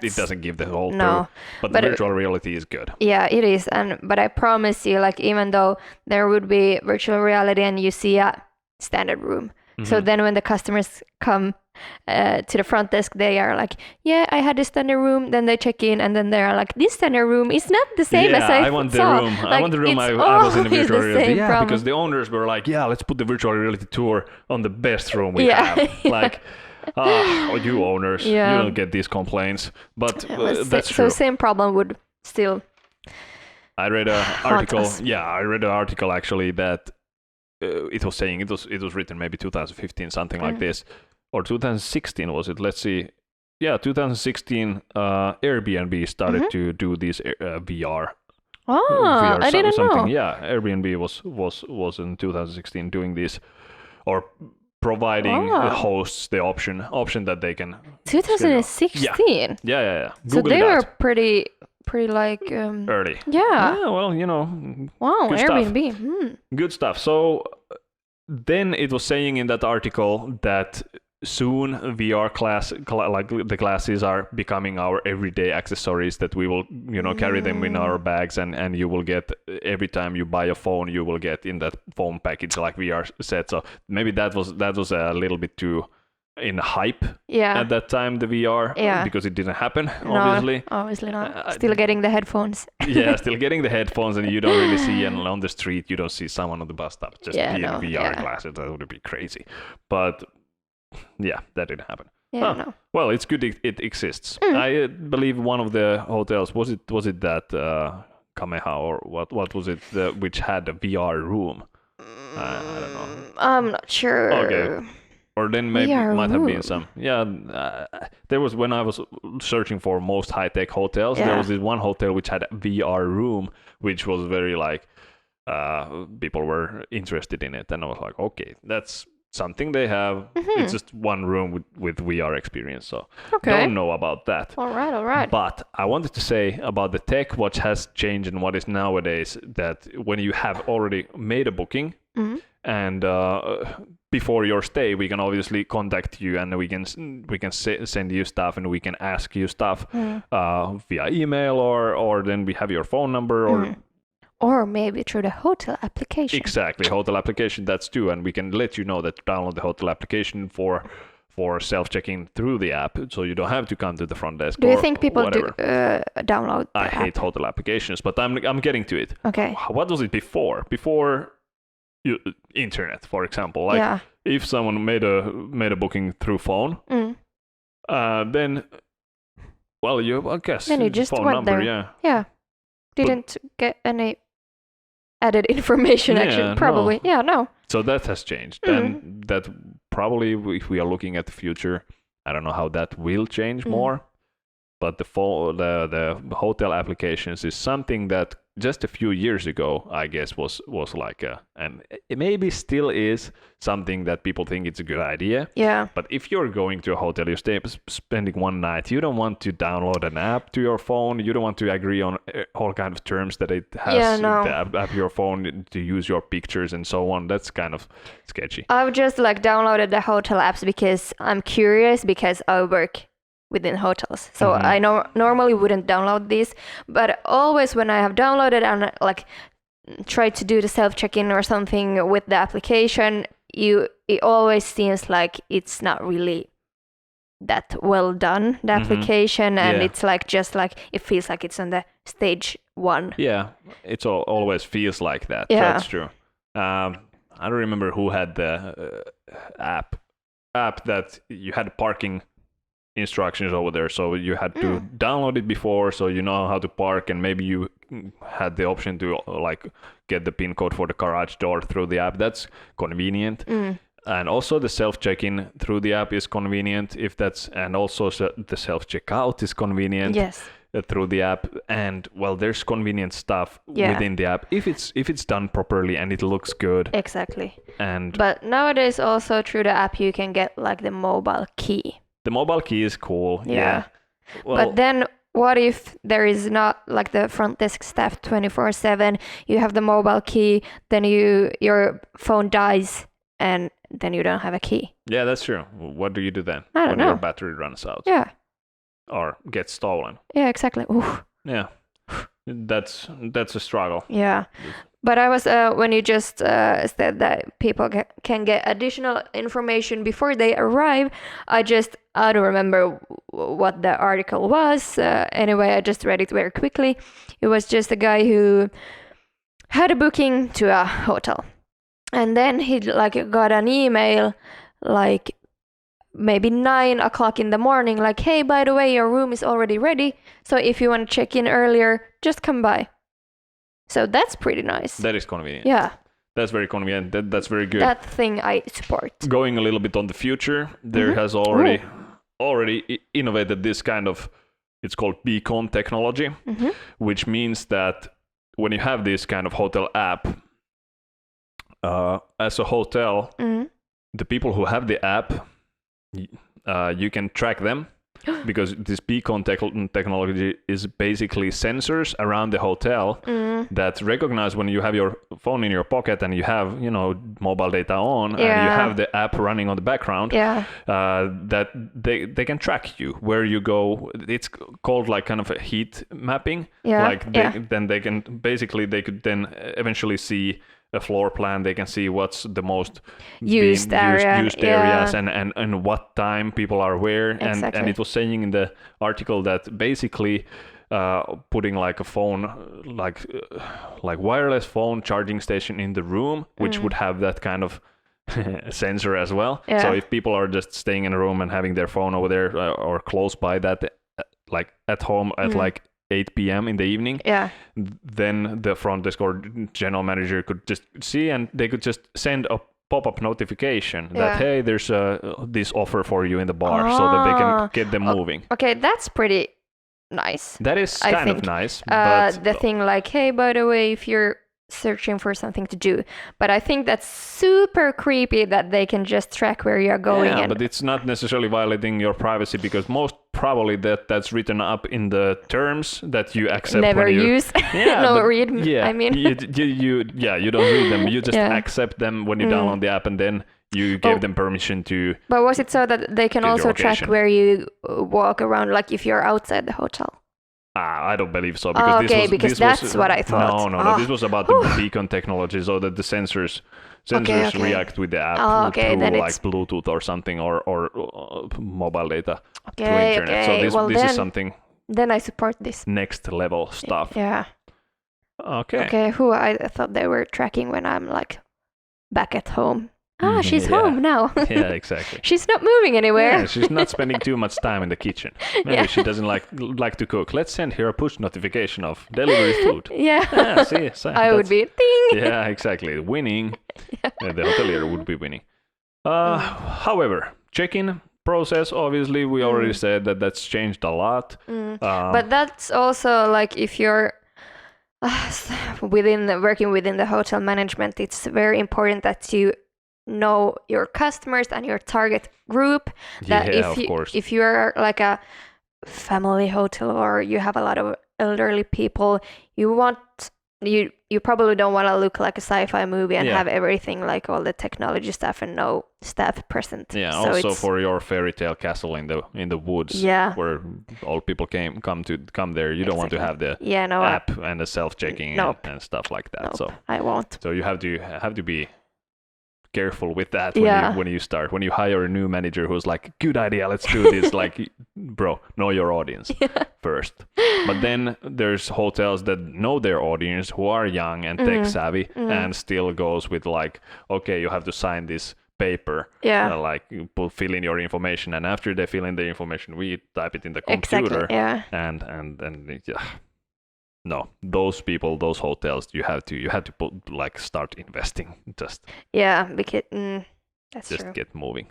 it doesn't give the whole truth. But the virtual reality is good. Yeah, it is, but I promise you, like even though there would be virtual reality and you see a standard room, so then when the customers come to the front desk, they are like, I had this standard room. Then they check in and then they are like, this standard room is not the same as I want the saw. room. Like, I want the room I was in the virtual reality. Because the owners were like, let's put the virtual reality tour on the best room we have. Like, you owners, you don't get these complaints. But that's true. So same problem would still. I read an article. I read an article actually that it was saying it was written maybe 2015, something like this. Or 2016 was it? Let's see. Yeah, 2016. Airbnb started to do this VR. VR I didn't know. Yeah, Airbnb was in 2016 doing this, or providing the hosts the option that they can. 2016. Yeah. So they were pretty pretty like early. yeah. Well, Wow, good stuff. Airbnb. Good stuff. So then it was saying in that article that soon VR like the glasses are becoming our everyday accessories, that we will carry them in our bags, and you will get, every time you buy a phone, you will get in that phone package like VR set. So maybe that was a little bit too in hype at that time, the VR, because it didn't happen, obviously. No, obviously not. Still getting the headphones. Still getting the headphones, and you don't really see, and on the street you don't see someone on the bus stop just being VR glasses. That would be crazy. But yeah, that didn't happen. No. Well, it's good it exists. I believe one of the hotels, was it that Kameha, or what was it, which had a VR room? I don't know. I'm not sure. Okay. Or then maybe it might have been some. Yeah, there was, when I was searching for most high-tech hotels, there was this one hotel which had a VR room, which was very like, people were interested in it. And I was like, okay, that's something they have. It's just one room with VR experience. So don't know about that. All right. But I wanted to say about the tech, what has changed and what is nowadays, that when you have already made a booking, and before your stay, we can obviously contact you, and we can send you stuff, and we can ask you stuff via email, or then we have your phone number, or maybe through the hotel application. Exactly, hotel application, that's too, and we can let you know that to download the hotel application for self-checking through the app, so you don't have to come to the front desk. Do you think people whatever. Download the I app? hate hotel applications, but I'm getting to it. Okay. What was it before? Before internet, for example, like if someone made a booking through phone, then I guess then you just phone went number, there. Didn't get any added information, actually, probably. No. No. So that has changed. And that probably, if we are looking at the future, I don't know how that will change more. But the hotel applications is something that just a few years ago, I guess, was like and it maybe still is something that people think it's a good idea. Yeah. But if you're going to a hotel, you're spending one night, you don't want to download an app to your phone. You don't want to agree on all kind of terms that it has the app your phone to use your pictures and so on. That's kind of sketchy. I've just downloaded the hotel apps because I'm curious, because I work within hotels, so I normally wouldn't download these, but always when I have downloaded and tried to do the self-check-in or something with the application, it always seems like it's not really that well done, the application, and it's it feels like it's on the stage 1. Yeah, it always feels like that. Yeah. That's true. I don't remember who had the app that you had parking instructions over there, so you had to download it before, so you know how to park, and maybe you had the option to get the pin code for the garage door through the app. That's convenient. And also the self-check-in through the app is convenient, and also the self-checkout is convenient through the app. And there's convenient stuff within the app if it's done properly and it looks good. Exactly. But nowadays also through the app you can get the mobile key. The mobile key is cool. Yeah. But then what if there is not the front desk staff 24/7? You have the mobile key, then your phone dies, and then you don't have a key. Yeah, that's true. What do you do then? I don't know. When your battery runs out. Yeah. Or gets stolen. Yeah, exactly. Oof. Yeah. That's a struggle. Yeah. But I was when you just said that people can get additional information before they arrive, I don't remember what the article was. Anyway, I just read it very quickly. It was just a guy who had a booking to a hotel, and then he got an email maybe 9 o'clock in the morning, hey, by the way, your room is already ready, so if you want to check in earlier, just come by. So that's pretty nice. That is convenient. Yeah. That's very convenient. That's very good. That thing I support. Going a little bit on the future, there has already innovated this kind of, it's called beacon technology, which means that when you have this kind of hotel app, as a hotel, the people who have the app, you can track them. because this beacon technology is basically sensors around the hotel that recognize when you have your phone in your pocket and you have, mobile data on and you have the app running on the background, that they can track you where you go. It's called like kind of a heat mapping. Then they could then eventually see a floor plan. They can see what's the most used areas and what time people are where. Exactly. And it was saying in the article that basically putting like a phone, like wireless phone charging station in the room, which would have that kind of sensor as well. So if people are just staying in a room and having their phone over there or close by that, like at home at like 8 p.m. in the evening, then the front desk or general manager could just see, and they could just send a pop-up notification that, hey, there's this offer for you in the bar, so that they can get them moving. Okay, that's pretty nice. That is kind of nice. But the thing like, hey, by the way, if you're searching for something to do, but I think that's super creepy that they can just track where you're going. Yeah, but it's not necessarily violating your privacy, because most probably that's written up in the terms that you accept. Never use. Read. Yeah, I mean, you don't read them. You just accept them when you download the app, and then you gave them permission to. But was it so that they can also track where you walk around, like if you're outside the hotel? I don't believe so, because this was what I thought. No. This was about the beacon technology, so that the sensors react with the app through like Bluetooth or something, or mobile data through internet. So this is something. Then I support this. Next level stuff. Yeah. Okay. Okay. Who I thought they were tracking when I'm like back at home. She's home now. Yeah, exactly. She's not moving anywhere. Yeah, she's not spending too much time in the kitchen. Maybe she doesn't like to cook. Let's send her a push notification of delivery food. Yeah. See, I would be ding. Yeah, exactly. Winning. The hotelier would be winning. However, check-in process, obviously, we already said that's changed a lot. But that's also like if you're working within the hotel management, it's very important that you know your customers and your target group, that if you are like a family hotel or you have a lot of elderly people, you probably don't want to look like a sci-fi movie and have everything like all the technology stuff and no staff present. Yeah, so also for your fairy tale castle in the woods, where all people come there, you don't want to have the app and the self-checking and stuff like that. So I won't. So you have to be careful with that when you hire a new manager who's like, good idea, let's do this. Like, bro, know your audience first. But then there's hotels that know their audience, who are young and tech savvy, and still goes with like, okay, you have to sign this paper, like you fill in your information, and after they fill in the information, we type it in the computer. And no, those people, those hotels, you have to put, like, start investing. Because that's just true. Get moving.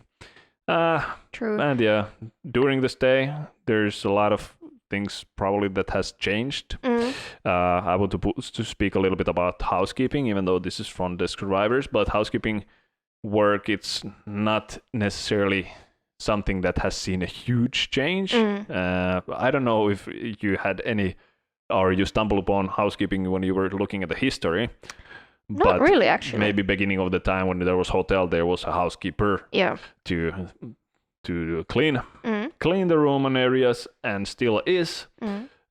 True. And during the stay, there's a lot of things probably that has changed. I want to speak a little bit about housekeeping, even though this is front desk drivers, but housekeeping work, it's not necessarily something that has seen a huge change. I don't know if you had any, or you stumbled upon housekeeping when you were looking at the history. Not really, actually. Maybe beginning of the time when there was hotel, there was a housekeeper to clean the room and areas, and still is.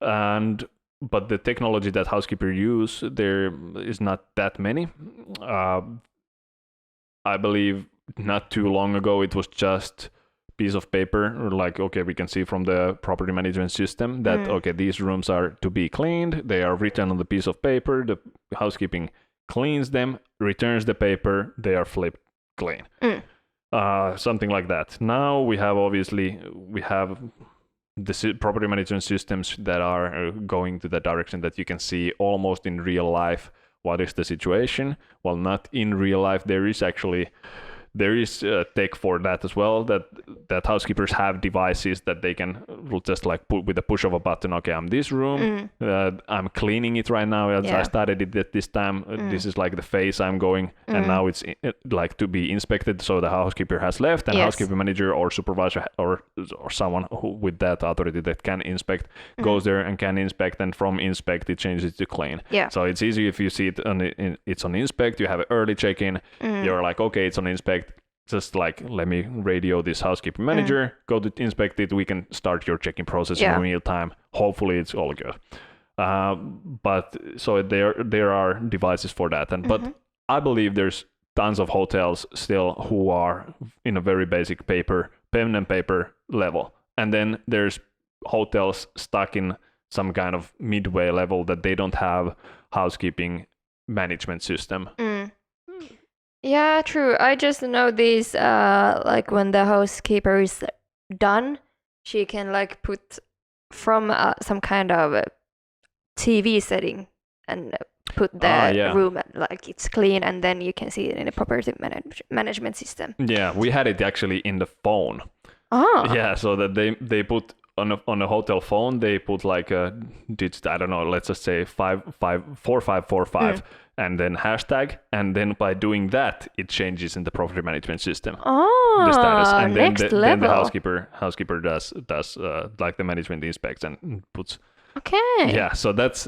But the technology that housekeeper use, there is not that many. I believe not too long ago it was just piece of paper, or like, okay, we can see from the property management system that okay, these rooms are to be cleaned, they are written on the piece of paper, the housekeeping cleans them, returns the paper, they are flipped clean. Something like that. Now we have the property management systems that are going to the direction that you can see almost in real life what is the situation. Well, not in real life, there is actually there is tech for that as well, that housekeepers have devices that they can just like put with the push of a button. Okay, I'm this room, I'm cleaning it right now. I started it at this time. This is like the phase I'm going, and now it's like to be inspected. So the housekeeper has left, and housekeeping manager or supervisor or someone who with that authority that can inspect goes there and can inspect, and from inspect it changes to clean. So it's easy if you see it it's on inspect. You have an early check-in. You're like, okay, it's on inspect. Just like, let me radio this housekeeping manager, go to inspect it. We can start your check-in process in meal time. Hopefully, it's all good. But so there are devices for that, but I believe there's tons of hotels still who are in a very basic pen and paper level, and then there's hotels stuck in some kind of midway level that they don't have housekeeping management system. Yeah, true. I just know these, like when the housekeeper is done, she can like put from some kind of TV setting and put the room like it's clean, and then you can see it in a property management system. Yeah, we had it actually in the phone. Yeah, so that they put on a hotel phone, they put like a digit, I don't know, let's just say 4545 and then hashtag, and then by doing that it changes in the property management system the status, and then then the housekeeper does like the management inspects and puts. Yeah, so that's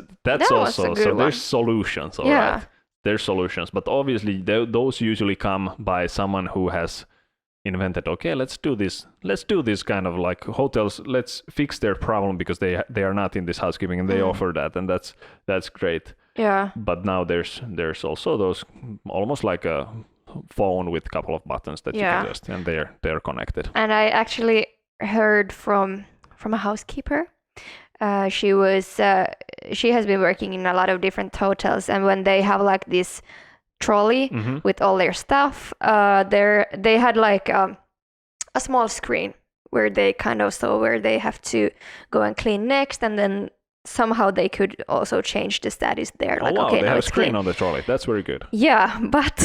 also so one. There's solutions, all right. There's solutions, but obviously those usually come by someone who has invented, okay, let's do this kind of like hotels, let's fix their problem because they are not in this housekeeping, and they offer that, and that's great. Yeah. But now there's also those almost like a phone with a couple of buttons that you can just, and they're connected. And I actually heard from a housekeeper. She has been working in a lot of different hotels, and when they have like this trolley with all their stuff, they had like a small screen where they kind of saw where they have to go and clean next, and then somehow they could also change the status there. Like, okay, they now have a it's screen clean. On the trolley. That's very good. Yeah, but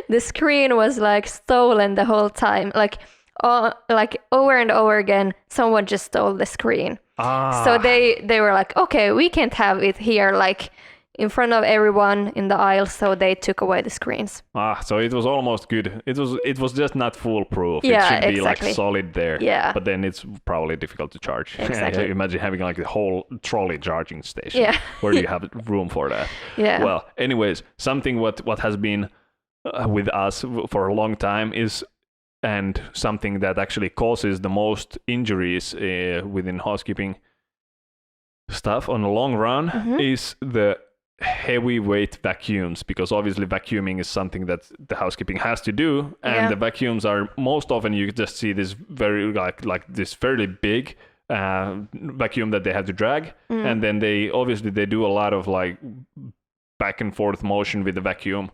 the screen was like stolen the whole time. Like over and over again, someone just stole the screen. So they were like, okay, we can't have it here like in front of everyone in the aisle, so they took away the screens. So it was almost good. It was just not foolproof. Yeah, it should be like solid there. Yeah. But then it's probably difficult to charge. Exactly. Imagine having like the whole trolley charging station. Yeah. Where do you have room for that? Yeah. Well, anyways, something what has been with us for a long time is, and something that actually causes the most injuries within housekeeping stuff on the long run is the heavyweight vacuums, because obviously vacuuming is something that the housekeeping has to do, and the vacuums are most often you just see this very like this fairly big vacuum that they have to drag, and then they do a lot of like back and forth motion with the vacuum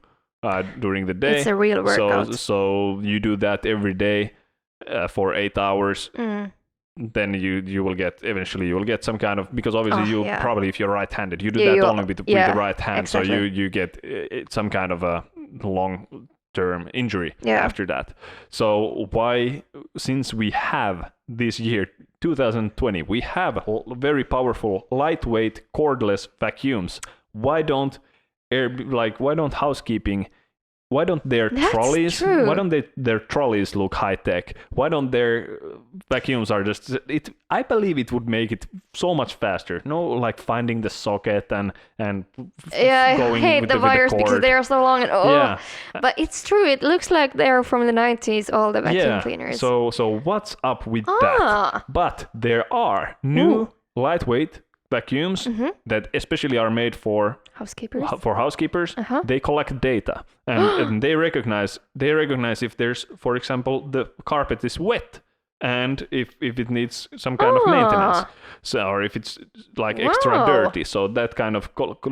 during the day. It's a real workout. So you do that every day for 8 hours. Then you will get some kind of, because obviously probably if you're right-handed, you do that only with the right hand, exactly. So you get some kind of a long-term injury after that. So since we have this year 2020, we have very powerful lightweight cordless vacuums. Why don't housekeeping? Why don't their trolleys? True. Why don't their trolleys look high tech? Why don't their vacuums are just it? I believe it would make it so much faster. No, like finding the socket and going I hate with the wires because they are so long and But it's true. It looks like they're from the 90s. All the vacuum cleaners. So what's up with that? But there are new lightweight vacuums that especially are made for housekeepers. They collect data and they recognize if there's, for example, the carpet is wet and if it needs some kind of maintenance, or if it's like extra dirty. So that kind of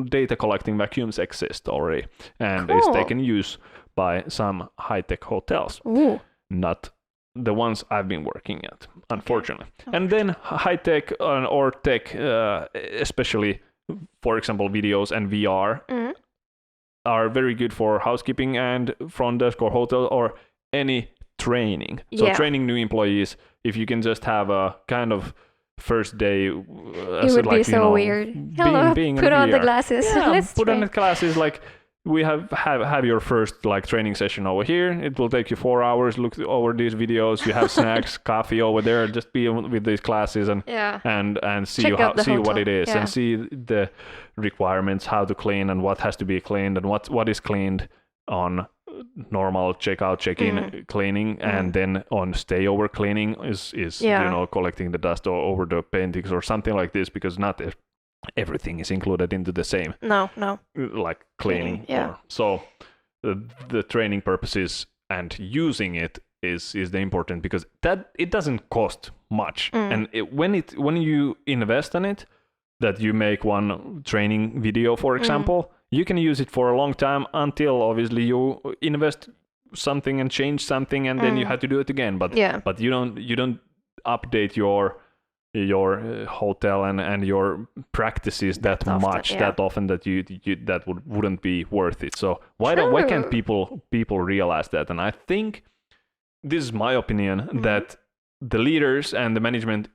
data collecting vacuums exist already, and is taken use by some high-tech hotels. Not the ones I've been working at, unfortunately. And then high-tech or tech, especially, for example, videos and VR, are very good for housekeeping and front desk or hotel or any training. So Yeah. training new employees, if you can just have a kind of first day, It would be so weird. Hello, being put in on the VR. glasses. Yeah, Let's put on train. the glasses. Like we have your first like training session over here. It will take you 4 hours. Look over these videos. You have snacks, coffee over there. Just be with these classes and Yeah. and see Check out the see what hotel. it is Yeah. and see the requirements, how to clean and what has to be cleaned and what is cleaned on normal checkout check-in cleaning, and then on stayover cleaning is Yeah. collecting the dust over the paintings or something like this, because not everything is included into the same No. like cleaning. Yeah. So the training purposes and using it is the important, because that it doesn't cost much, and when you invest in it, that you make one training video, for example, you can use it for a long time until obviously you invest something and change something, and then you have to do it again. But you don't update your hotel and your practices that often that you that wouldn't be worth it. So why can't people realize that? And I think this is my opinion, that the leaders and the management,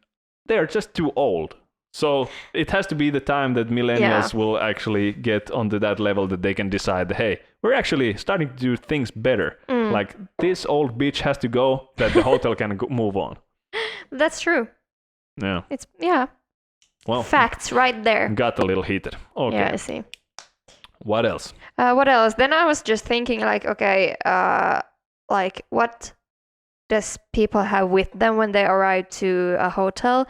they are just too old. So it has to be the time that millennials will actually get onto that level that they can decide, hey, we're actually starting to do things better. Like this old bitch has to go, that the hotel can move on. That's true. Yeah. It's Well, facts right there. Got a little heated. Okay. Yeah, I see. What else? What else? Then I was just thinking, like, okay, like what does people have with them when they arrive to a hotel?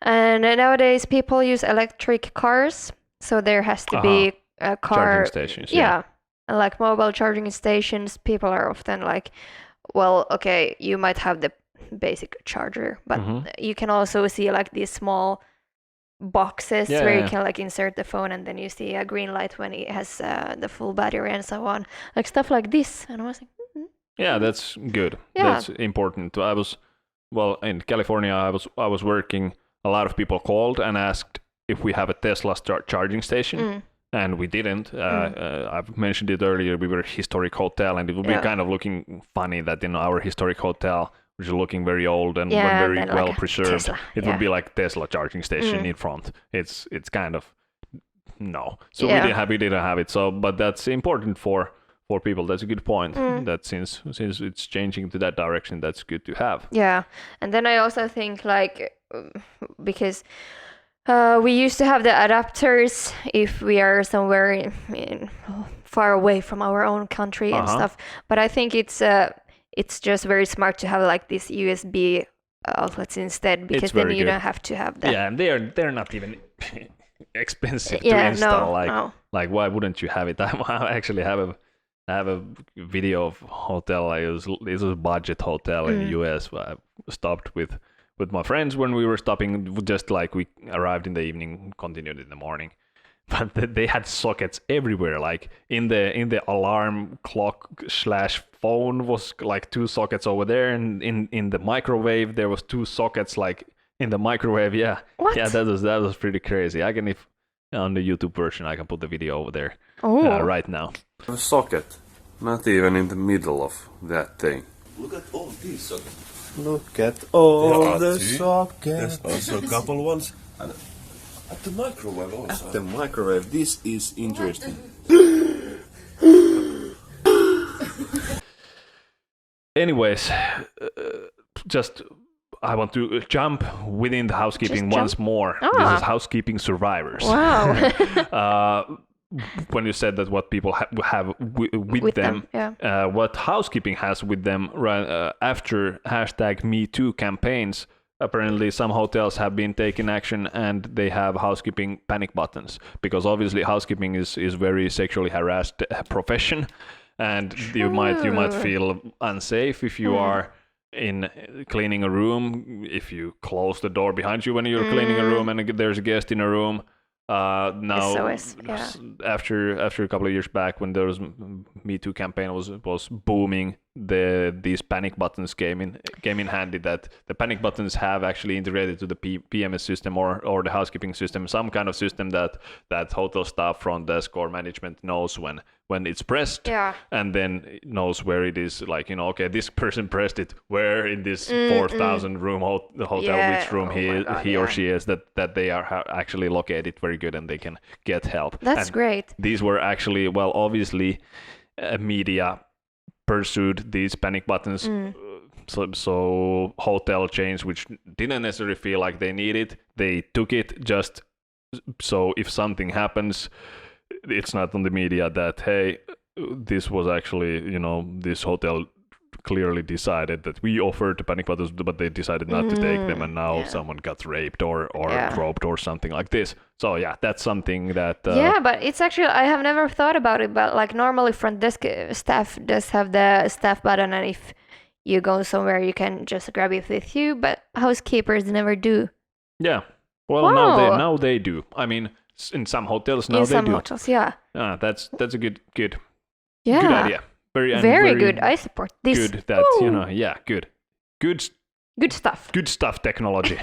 And nowadays people use electric cars, so there has to be a car. Charging stations. Yeah. And like mobile charging stations, people are often like, well, okay, you might have the basic charger, but you can also see like these small boxes where you can like insert the phone, and then you see a green light when it has the full battery and so on, like stuff like this. And I was like, yeah, that's good. Yeah. That's important. In California, I was working. A lot of people called and asked if we have a Tesla charging station, and we didn't. I've mentioned it earlier. We were a historic hotel, and it would be kind of looking funny that in our historic hotel, which is looking very old and very well preserved, Tesla. It would be like Tesla charging station in front. It's kind of no. So we didn't have it. So, but that's important for people. That's a good point. That since it's changing to that direction, that's good to have. Yeah, and then I also think like because we used to have the adapters if we are somewhere in far away from our own country and stuff. But I think it's just very smart to have like these USB outlets instead, because then you don't have to have that. Yeah, and they're not even expensive to install. Like why wouldn't you have it? I actually have a video of hotel. It was a budget hotel in the US. I stopped with my friends when we were stopping. Just like we arrived in the evening, continued in the morning. But they had sockets everywhere. Like in the alarm clock / phone was like 2 sockets over there, and in the microwave there was 2 sockets like in the microwave. Yeah. What? Yeah, that was pretty crazy. I can, if on the YouTube version, I can put the video over there right now. A socket, not even in the middle of that thing. Look at all these sockets. Look at all the sockets. There's also a couple ones. And at the microwave also. At the microwave. This is interesting. Anyways, just I want to jump within the housekeeping once more. This is housekeeping survivors. Wow. When you said that what people have with them, what housekeeping has with them after #MeToo campaigns, apparently some hotels have been taking action and they have housekeeping panic buttons, because obviously housekeeping is very sexually harassed profession, and you might feel unsafe if you are in cleaning a room, if you close the door behind you when you're cleaning a room and there's a guest in a room. Now, after a couple of years back, when there was Me Too campaign was booming, these panic buttons came in handy. That the panic buttons have actually integrated to the PMS system or the housekeeping system, some kind of system that hotel staff, front desk, or management knows when it's pressed, and then it knows where it is. Like, okay, this person pressed it where in this 4,000 room hotel, which room he or she is, that they are actually located very good, and they can get help. That's great. These were actually, well, obviously, media pursued these panic buttons. So hotel chains, which didn't necessarily feel like they needed, they took it just so if something happens, it's not on the media that, hey, this was actually, this hotel clearly decided that we offered the panic buttons, but they decided not to take them, and now someone got raped or groped or something like this. So yeah, that's something that... but it's actually, I have never thought about it, but like normally front desk staff does have the staff button, and if you go somewhere, you can just grab it with you, but housekeepers never do. Yeah. Well, now they do. I mean, in some hotels now they do. In some hotels, yeah. That's a good yeah. idea. Very good. I support this. Good that, good. Good stuff. Good stuff technology.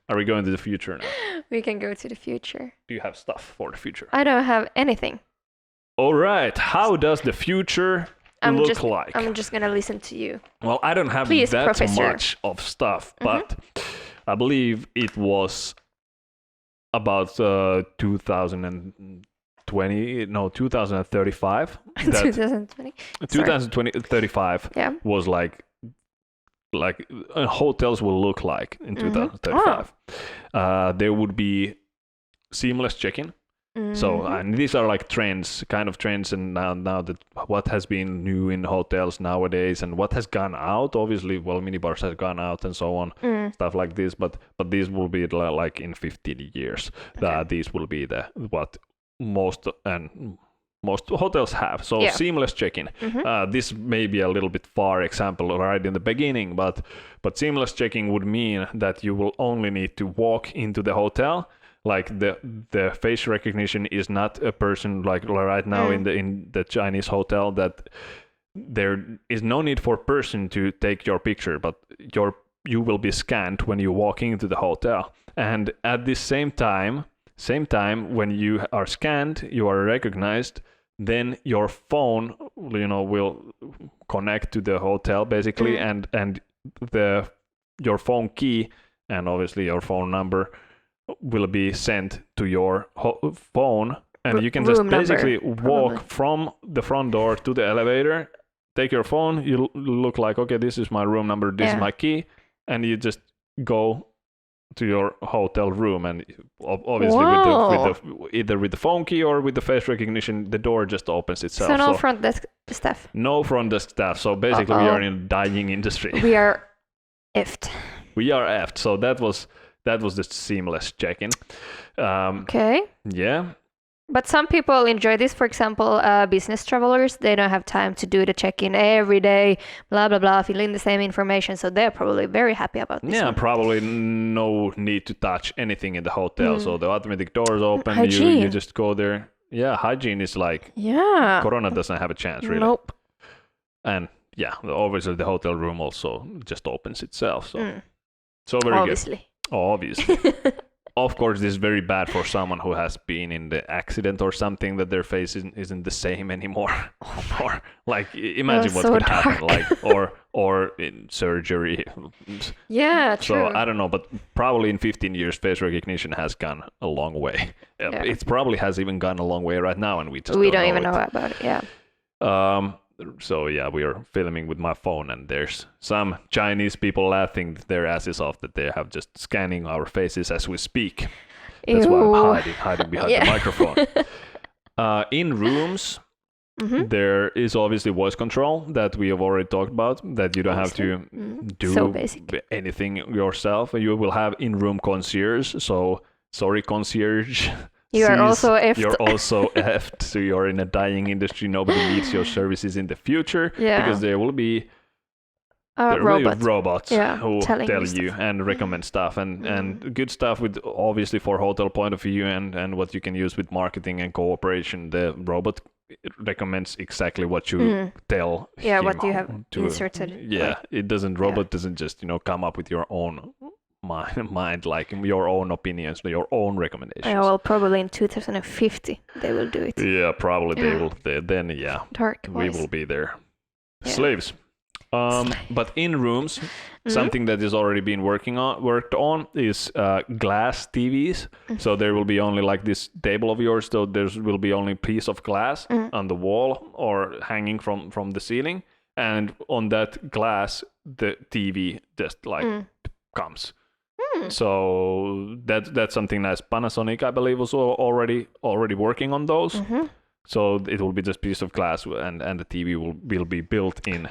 Are we going to the future now? We can go to the future. Do you have stuff for the future? I don't have anything. All right. How does the future look like? I'm just going to listen to you. Well, I don't have much of stuff, but I believe it was about 2035. 2035 was like hotels will look like in 2035. There would be seamless check-in. So, and these are like trends, and now that what has been new in hotels nowadays and what has gone out, obviously, well, minibars has gone out and so on, stuff like this, but these will be like in 15 years. These will be what most hotels have. So seamless check-in. This may be a little bit far example right in the beginning, but seamless check-in would mean that you will only need to walk into the hotel. Like the face recognition is not a person like right now in the Chinese hotel, that there is no need for person to take your picture, but you will be scanned when you walk into the hotel. And at the same time when you are scanned, you are recognized, then your phone will connect to the hotel basically, and your phone key and obviously your phone number will be sent to your phone, and you can just basically walk from the front door to the elevator, take your phone, you look like, okay, this is my room number, this is my key, and you just go to your hotel room, and obviously either with the phone key or with the face recognition, the door just opens itself. So no front desk staff. No front desk staff. So basically we are in a dying industry. We are effed. So that was the seamless check-in. Okay. Yeah. But some people enjoy this. For example, business travelers, they don't have time to do the check-in every day, blah, blah, blah, fill in the same information. So they're probably very happy about this. Yeah, probably no need to touch anything in the hotel. So the automatic doors open, you just go there. Yeah, hygiene is like, Corona doesn't have a chance, really. Nope. And yeah, obviously the hotel room also just opens itself. So very Obviously. good. Obviously. Of course, this is very bad for someone who has been in the accident or something, that their face isn't the same anymore. Or like, imagine what could happen, like, or in surgery. Yeah, true. So I don't know, but probably in 15 years, face recognition has gone a long way. Yeah. It probably has even gone a long way right now, and we don't even know about it. Yeah. So yeah, we are filming with my phone, and there's some Chinese people laughing their asses off that they have just scanning our faces as we speak. That's why I'm hiding behind the microphone. In rooms, there is obviously voice control that we have already talked about, that you don't have to do anything yourself. You will have in-room concierge. So sorry, concierge. You are also effed. You're also effed. So you're in a dying industry. Nobody needs your services in the future because there will be robots who tell you and recommend stuff and good stuff with obviously for hotel point of view and what you can use with marketing and cooperation. The robot it recommends exactly what you tell Yeah, him what you have to. inserted. Yeah, like- it doesn't. Robot doesn't just come up with your own mind, like your own opinions, your own recommendations. Yeah, well, probably in 2050 they will do it. Yeah, probably they Yeah. will. Then Dark we voice. will be there. Yeah. Slaves. But in rooms, something that is already been worked on is glass TVs. So there will be only like this table of yours. So there will be only a piece of glass on the wall or hanging from the ceiling, and on that glass the TV just like comes. So that's something nice. Panasonic, I believe, was already working on those. So it will be just piece of glass, and the TV will be built in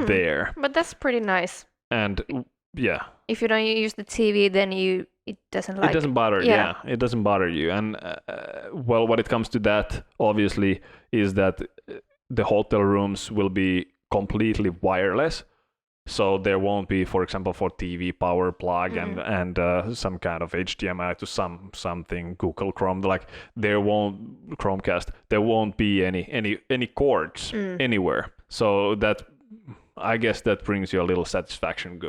there. But that's pretty nice. And yeah, If you don't use the TV, then it doesn't like. it doesn't bother. Yeah, it doesn't bother you. And well, when it comes to that, obviously, is that the hotel rooms will be completely wireless. So there won't be, for example, for TV power plug and some kind of HDMI to something Google Chrome. Like there won't Chromecast. There won't be any cords anywhere. So that, I guess, that brings you a little satisfaction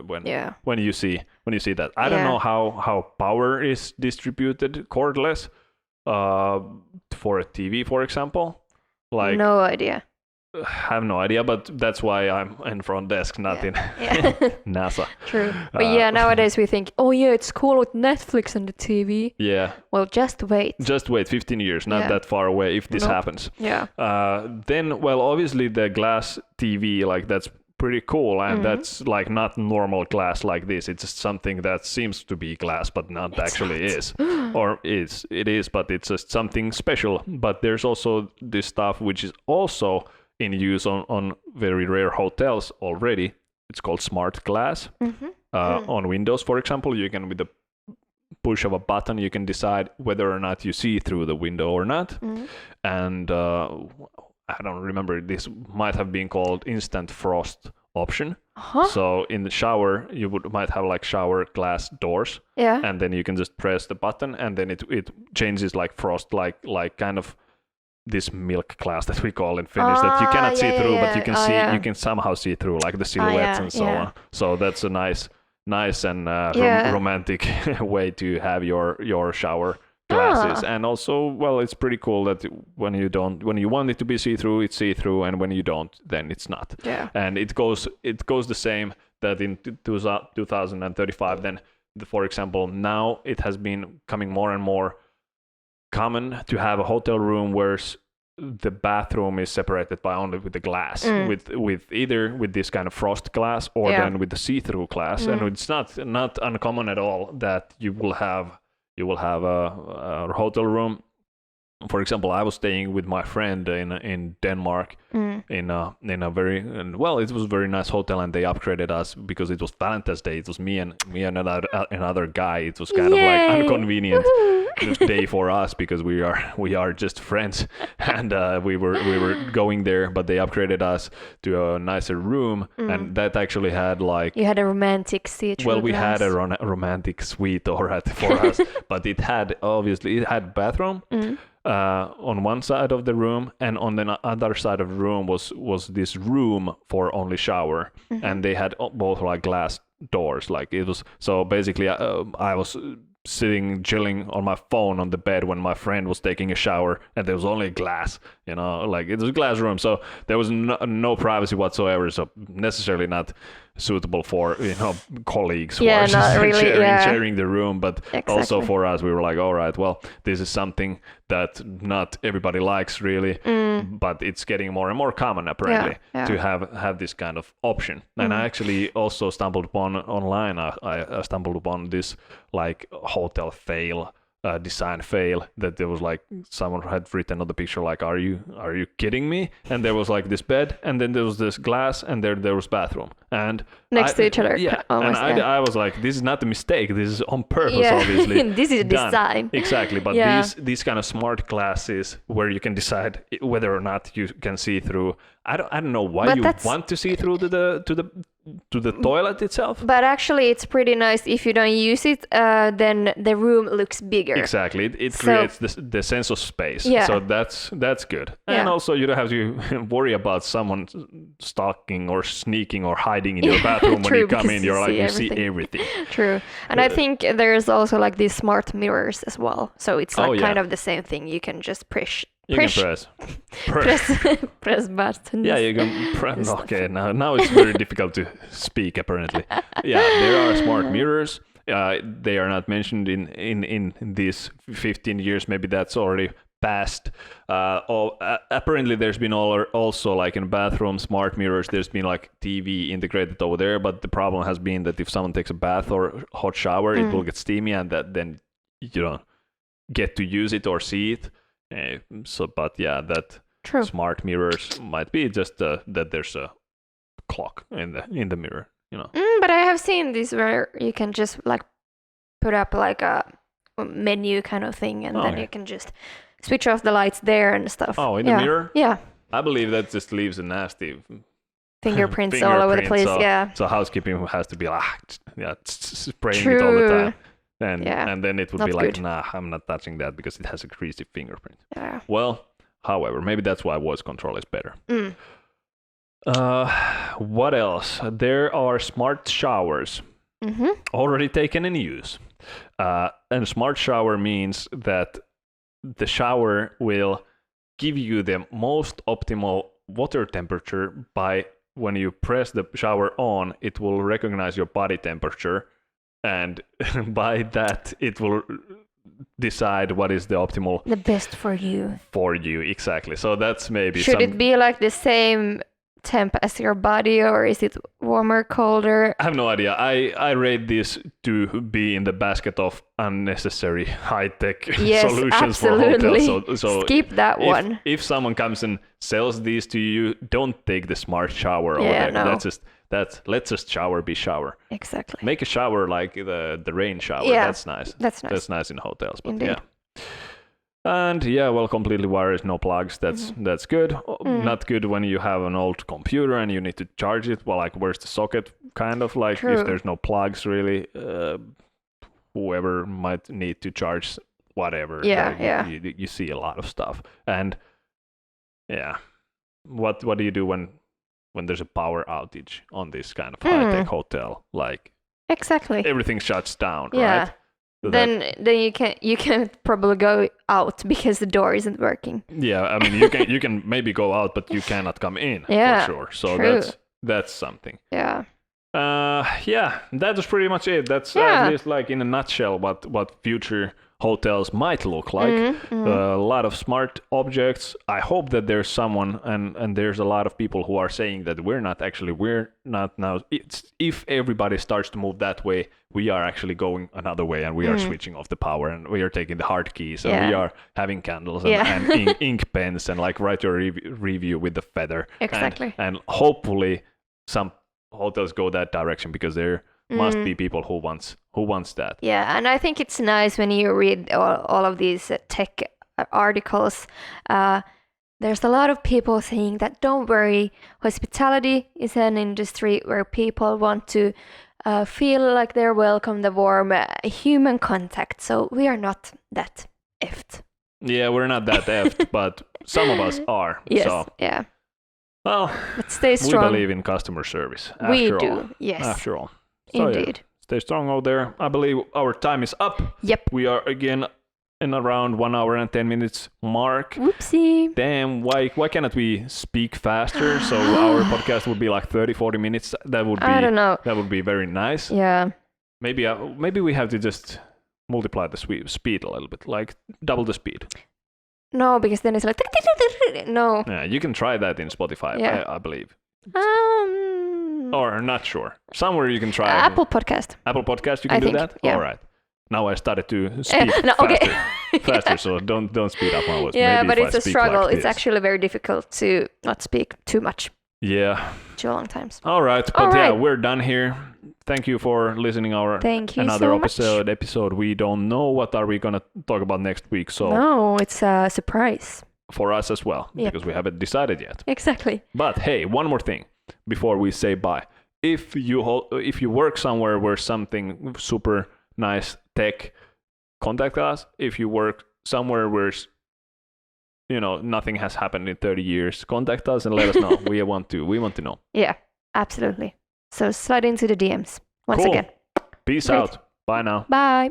when you see that. I don't know how power is distributed cordless for a TV, for example. Like no idea. I have no idea, but that's why I'm in front desk, not in NASA. True. But nowadays we think, oh yeah, it's cool with Netflix and the TV. Yeah. Well, just wait. Just wait 15 years, not that far away if this happens. Yeah. Then, well, obviously the glass TV, like that's pretty cool, and that's like not normal glass like this. It's just something that seems to be glass, but not actually is. Or it is, but it's just something special. But there's also this stuff which is also in use on very rare hotels already. It's called smart glass. On Windows, for example, you can, with the push of a button, you can decide whether or not you see through the window or not. And I don't remember, this might have been called instant frost option. So in the shower, you might have like shower glass doors, and then you can just press the button, and then it changes like frost, like kind of this milk glass that we call in Finnish, that you cannot see through, but you can you can somehow see through, like the silhouettes and so on. So that's a nice and romantic way to have your shower glasses. And also, well, it's pretty cool that when you want it to be see-through, it's see-through, and when you don't, then it's not. And it goes the same, that in 2035, then for example, now it has been coming more and more common to have a hotel room where the bathroom is separated by only with the glass, with either with this kind of frost glass or then with the see-through glass. And it's not uncommon at all that you will have a hotel room. For example, I was staying with my friend in Denmark in a very, well, it was a very nice hotel, and they upgraded us because it was Valentine's Day. It was me and another guy. It was kind of like inconvenient day for us because we are just friends, and we were going there, but they upgraded us to a nicer room, and that actually had like, you had a romantic seat. Well, we had a romantic suite for us, but it had bathroom. On one side of the room, and on the other side of the room was this room for only shower, and they had both like glass doors. Like it was, so basically I was sitting chilling on my phone on the bed when my friend was taking a shower, and there was only glass, like it was a glass room, so there was no privacy whatsoever, so necessarily not suitable for colleagues who are not really, sharing the room, but also for us, we were like, all right, well, this is something that not everybody likes really, but it's getting more and more common apparently to have this kind of option. And I actually also stumbled upon online, I stumbled upon this like hotel fail, design fail, that there was like someone had written on the picture like, are you kidding me? And there was like this bed, and then there was this glass, and there was bathroom, and next to each other. And I was like, this is not a mistake, this is on purpose, obviously. This is design. Exactly. But these kind of smart glasses where you can decide whether or not you can see through. I don't know why you want to see through to the to the toilet itself. But actually, it's pretty nice if you don't use it. Then the room looks bigger. Exactly, it So- creates the sense of space. Yeah. So that's good. And Yeah. also you don't have to worry about someone stalking or sneaking or hiding in your bathroom when True, you come because in. you You're like see you see everything. everything. True. And I think there's also like these smart mirrors as well. So it's like Oh, yeah. kind of the same thing. You can just press You can press. press buttons. Yeah, you can press. Okay, now it's very difficult to speak apparently. Yeah, there are smart mirrors. They are not mentioned in these 15 years. Maybe that's already passed. Apparently, there's been also like in bathroom smart mirrors. There's been like TV integrated over there, but the problem has been that if someone takes a bath or hot shower, it will get steamy, and then you don't get to use it or see it. But yeah, that True. smart mirrors might be just that there's a clock in the mirror. But I have seen this where you can just like put up like a menu kind of thing, and then Okay. you can just switch off the lights there and stuff. Oh, in the Yeah. mirror? Yeah. I believe that just leaves a nasty Fingerprints all over the fingerprint, place. Yeah. So housekeeping has to be like spraying it all the True. time. Yeah. And then it would Not be like, good. nah, I'm not touching that because it has a greasy fingerprint. Yeah. Well, however, maybe that's why voice control is better. Mm. What else? There are smart showers Mm-hmm. already taken in use. And a smart shower means that the shower will give you the most optimal water temperature by when you press the shower on, it will recognize your body temperature, and by that it will decide what is the optimal The best for you. for you. Exactly. So that's maybe Should it be like the same temp as your body, or is it warmer, colder? I have no idea. I rate this to be in the basket of unnecessary high-tech Yes, solutions absolutely. for hotels. So Skip that one. if someone comes and sells these to you, don't take the smart shower over Yeah, there. no. Let's just shower be shower. Exactly. Make a shower like the rain shower. Yeah, That's nice. That's nice. That's nice in hotels. But Indeed. yeah. And yeah, well, completely wireless, no plugs. That's good. Not good when you have an old computer and you need to charge it. Well, like where's the socket? Kind of like True. if there's no plugs, really, whoever might need to charge whatever. Yeah, like, yeah. You see a lot of stuff. And yeah, what do you do when there's a power outage on this kind of high-tech hotel? Like Exactly. everything shuts down, Yeah. right? So that- Then you can probably go out because the door isn't working. yeah, I mean you can maybe go out, but you cannot come in Yeah, for sure. So true. that's something. Yeah. Yeah, that was pretty much it. That's Yeah. at least like in a nutshell what future hotels might look like. A lot of smart objects. I hope that there's someone and there's a lot of people who are saying that we're not now. If everybody starts to move that way, we are actually going another way, and we are switching off the power, and we are taking the hard keys, and we Yeah. are having candles and, Yeah. and ink pens, and like write your review with the feather. Exactly. And hopefully some hotels go that direction, because there must be people who wants that. Yeah, and I think it's nice when you read all of these tech articles. There's a lot of people saying that don't worry, hospitality is an industry where people want to feel like they're welcome, the warm human contact. So we are not that effed. Yeah, we're not that effed, but some of us are. Yes, So, yeah. well, But stay we strong. believe in customer service. We after do, all. yes. After all. So, yeah, Indeed. stay strong out there. I believe our time is up. Yep. We are again in around 1 hour and 10 minutes mark. Whoopsie. Damn, why cannot we speak faster? So our podcast would be like 30-40 minutes. That would be I don't know. That would be very nice. Yeah. Maybe we have to just multiply the speed a little bit, like double the speed. No, because then it's like no. Yeah, you can try that in Spotify, Yeah. I believe. Um, Or not sure. Somewhere you can try. Apple Podcast. Apple Podcast, you I can do think, that? yeah. All right. Now I started to speak No, faster. okay. Faster, so don't speed up my voice. Yeah, Maybe but if I it's a speak struggle. like It's this. actually very difficult to not speak too much, Yeah. too long times. All right, but All yeah, right. we're done here. Thank you for listening our Thank you another so much. episode. We don't know what are we gonna talk about next week, so No, it's a surprise. for us as well, Yep. because we haven't decided yet. Exactly. But hey, one more thing before we say bye. if you work somewhere where something super nice tech, contact us. If you work somewhere where nothing has happened in 30 years, contact us and let us know. we want to know. Yeah, absolutely. So slide into the DMs once Cool. again. Peace Great. out. Bye now. Bye.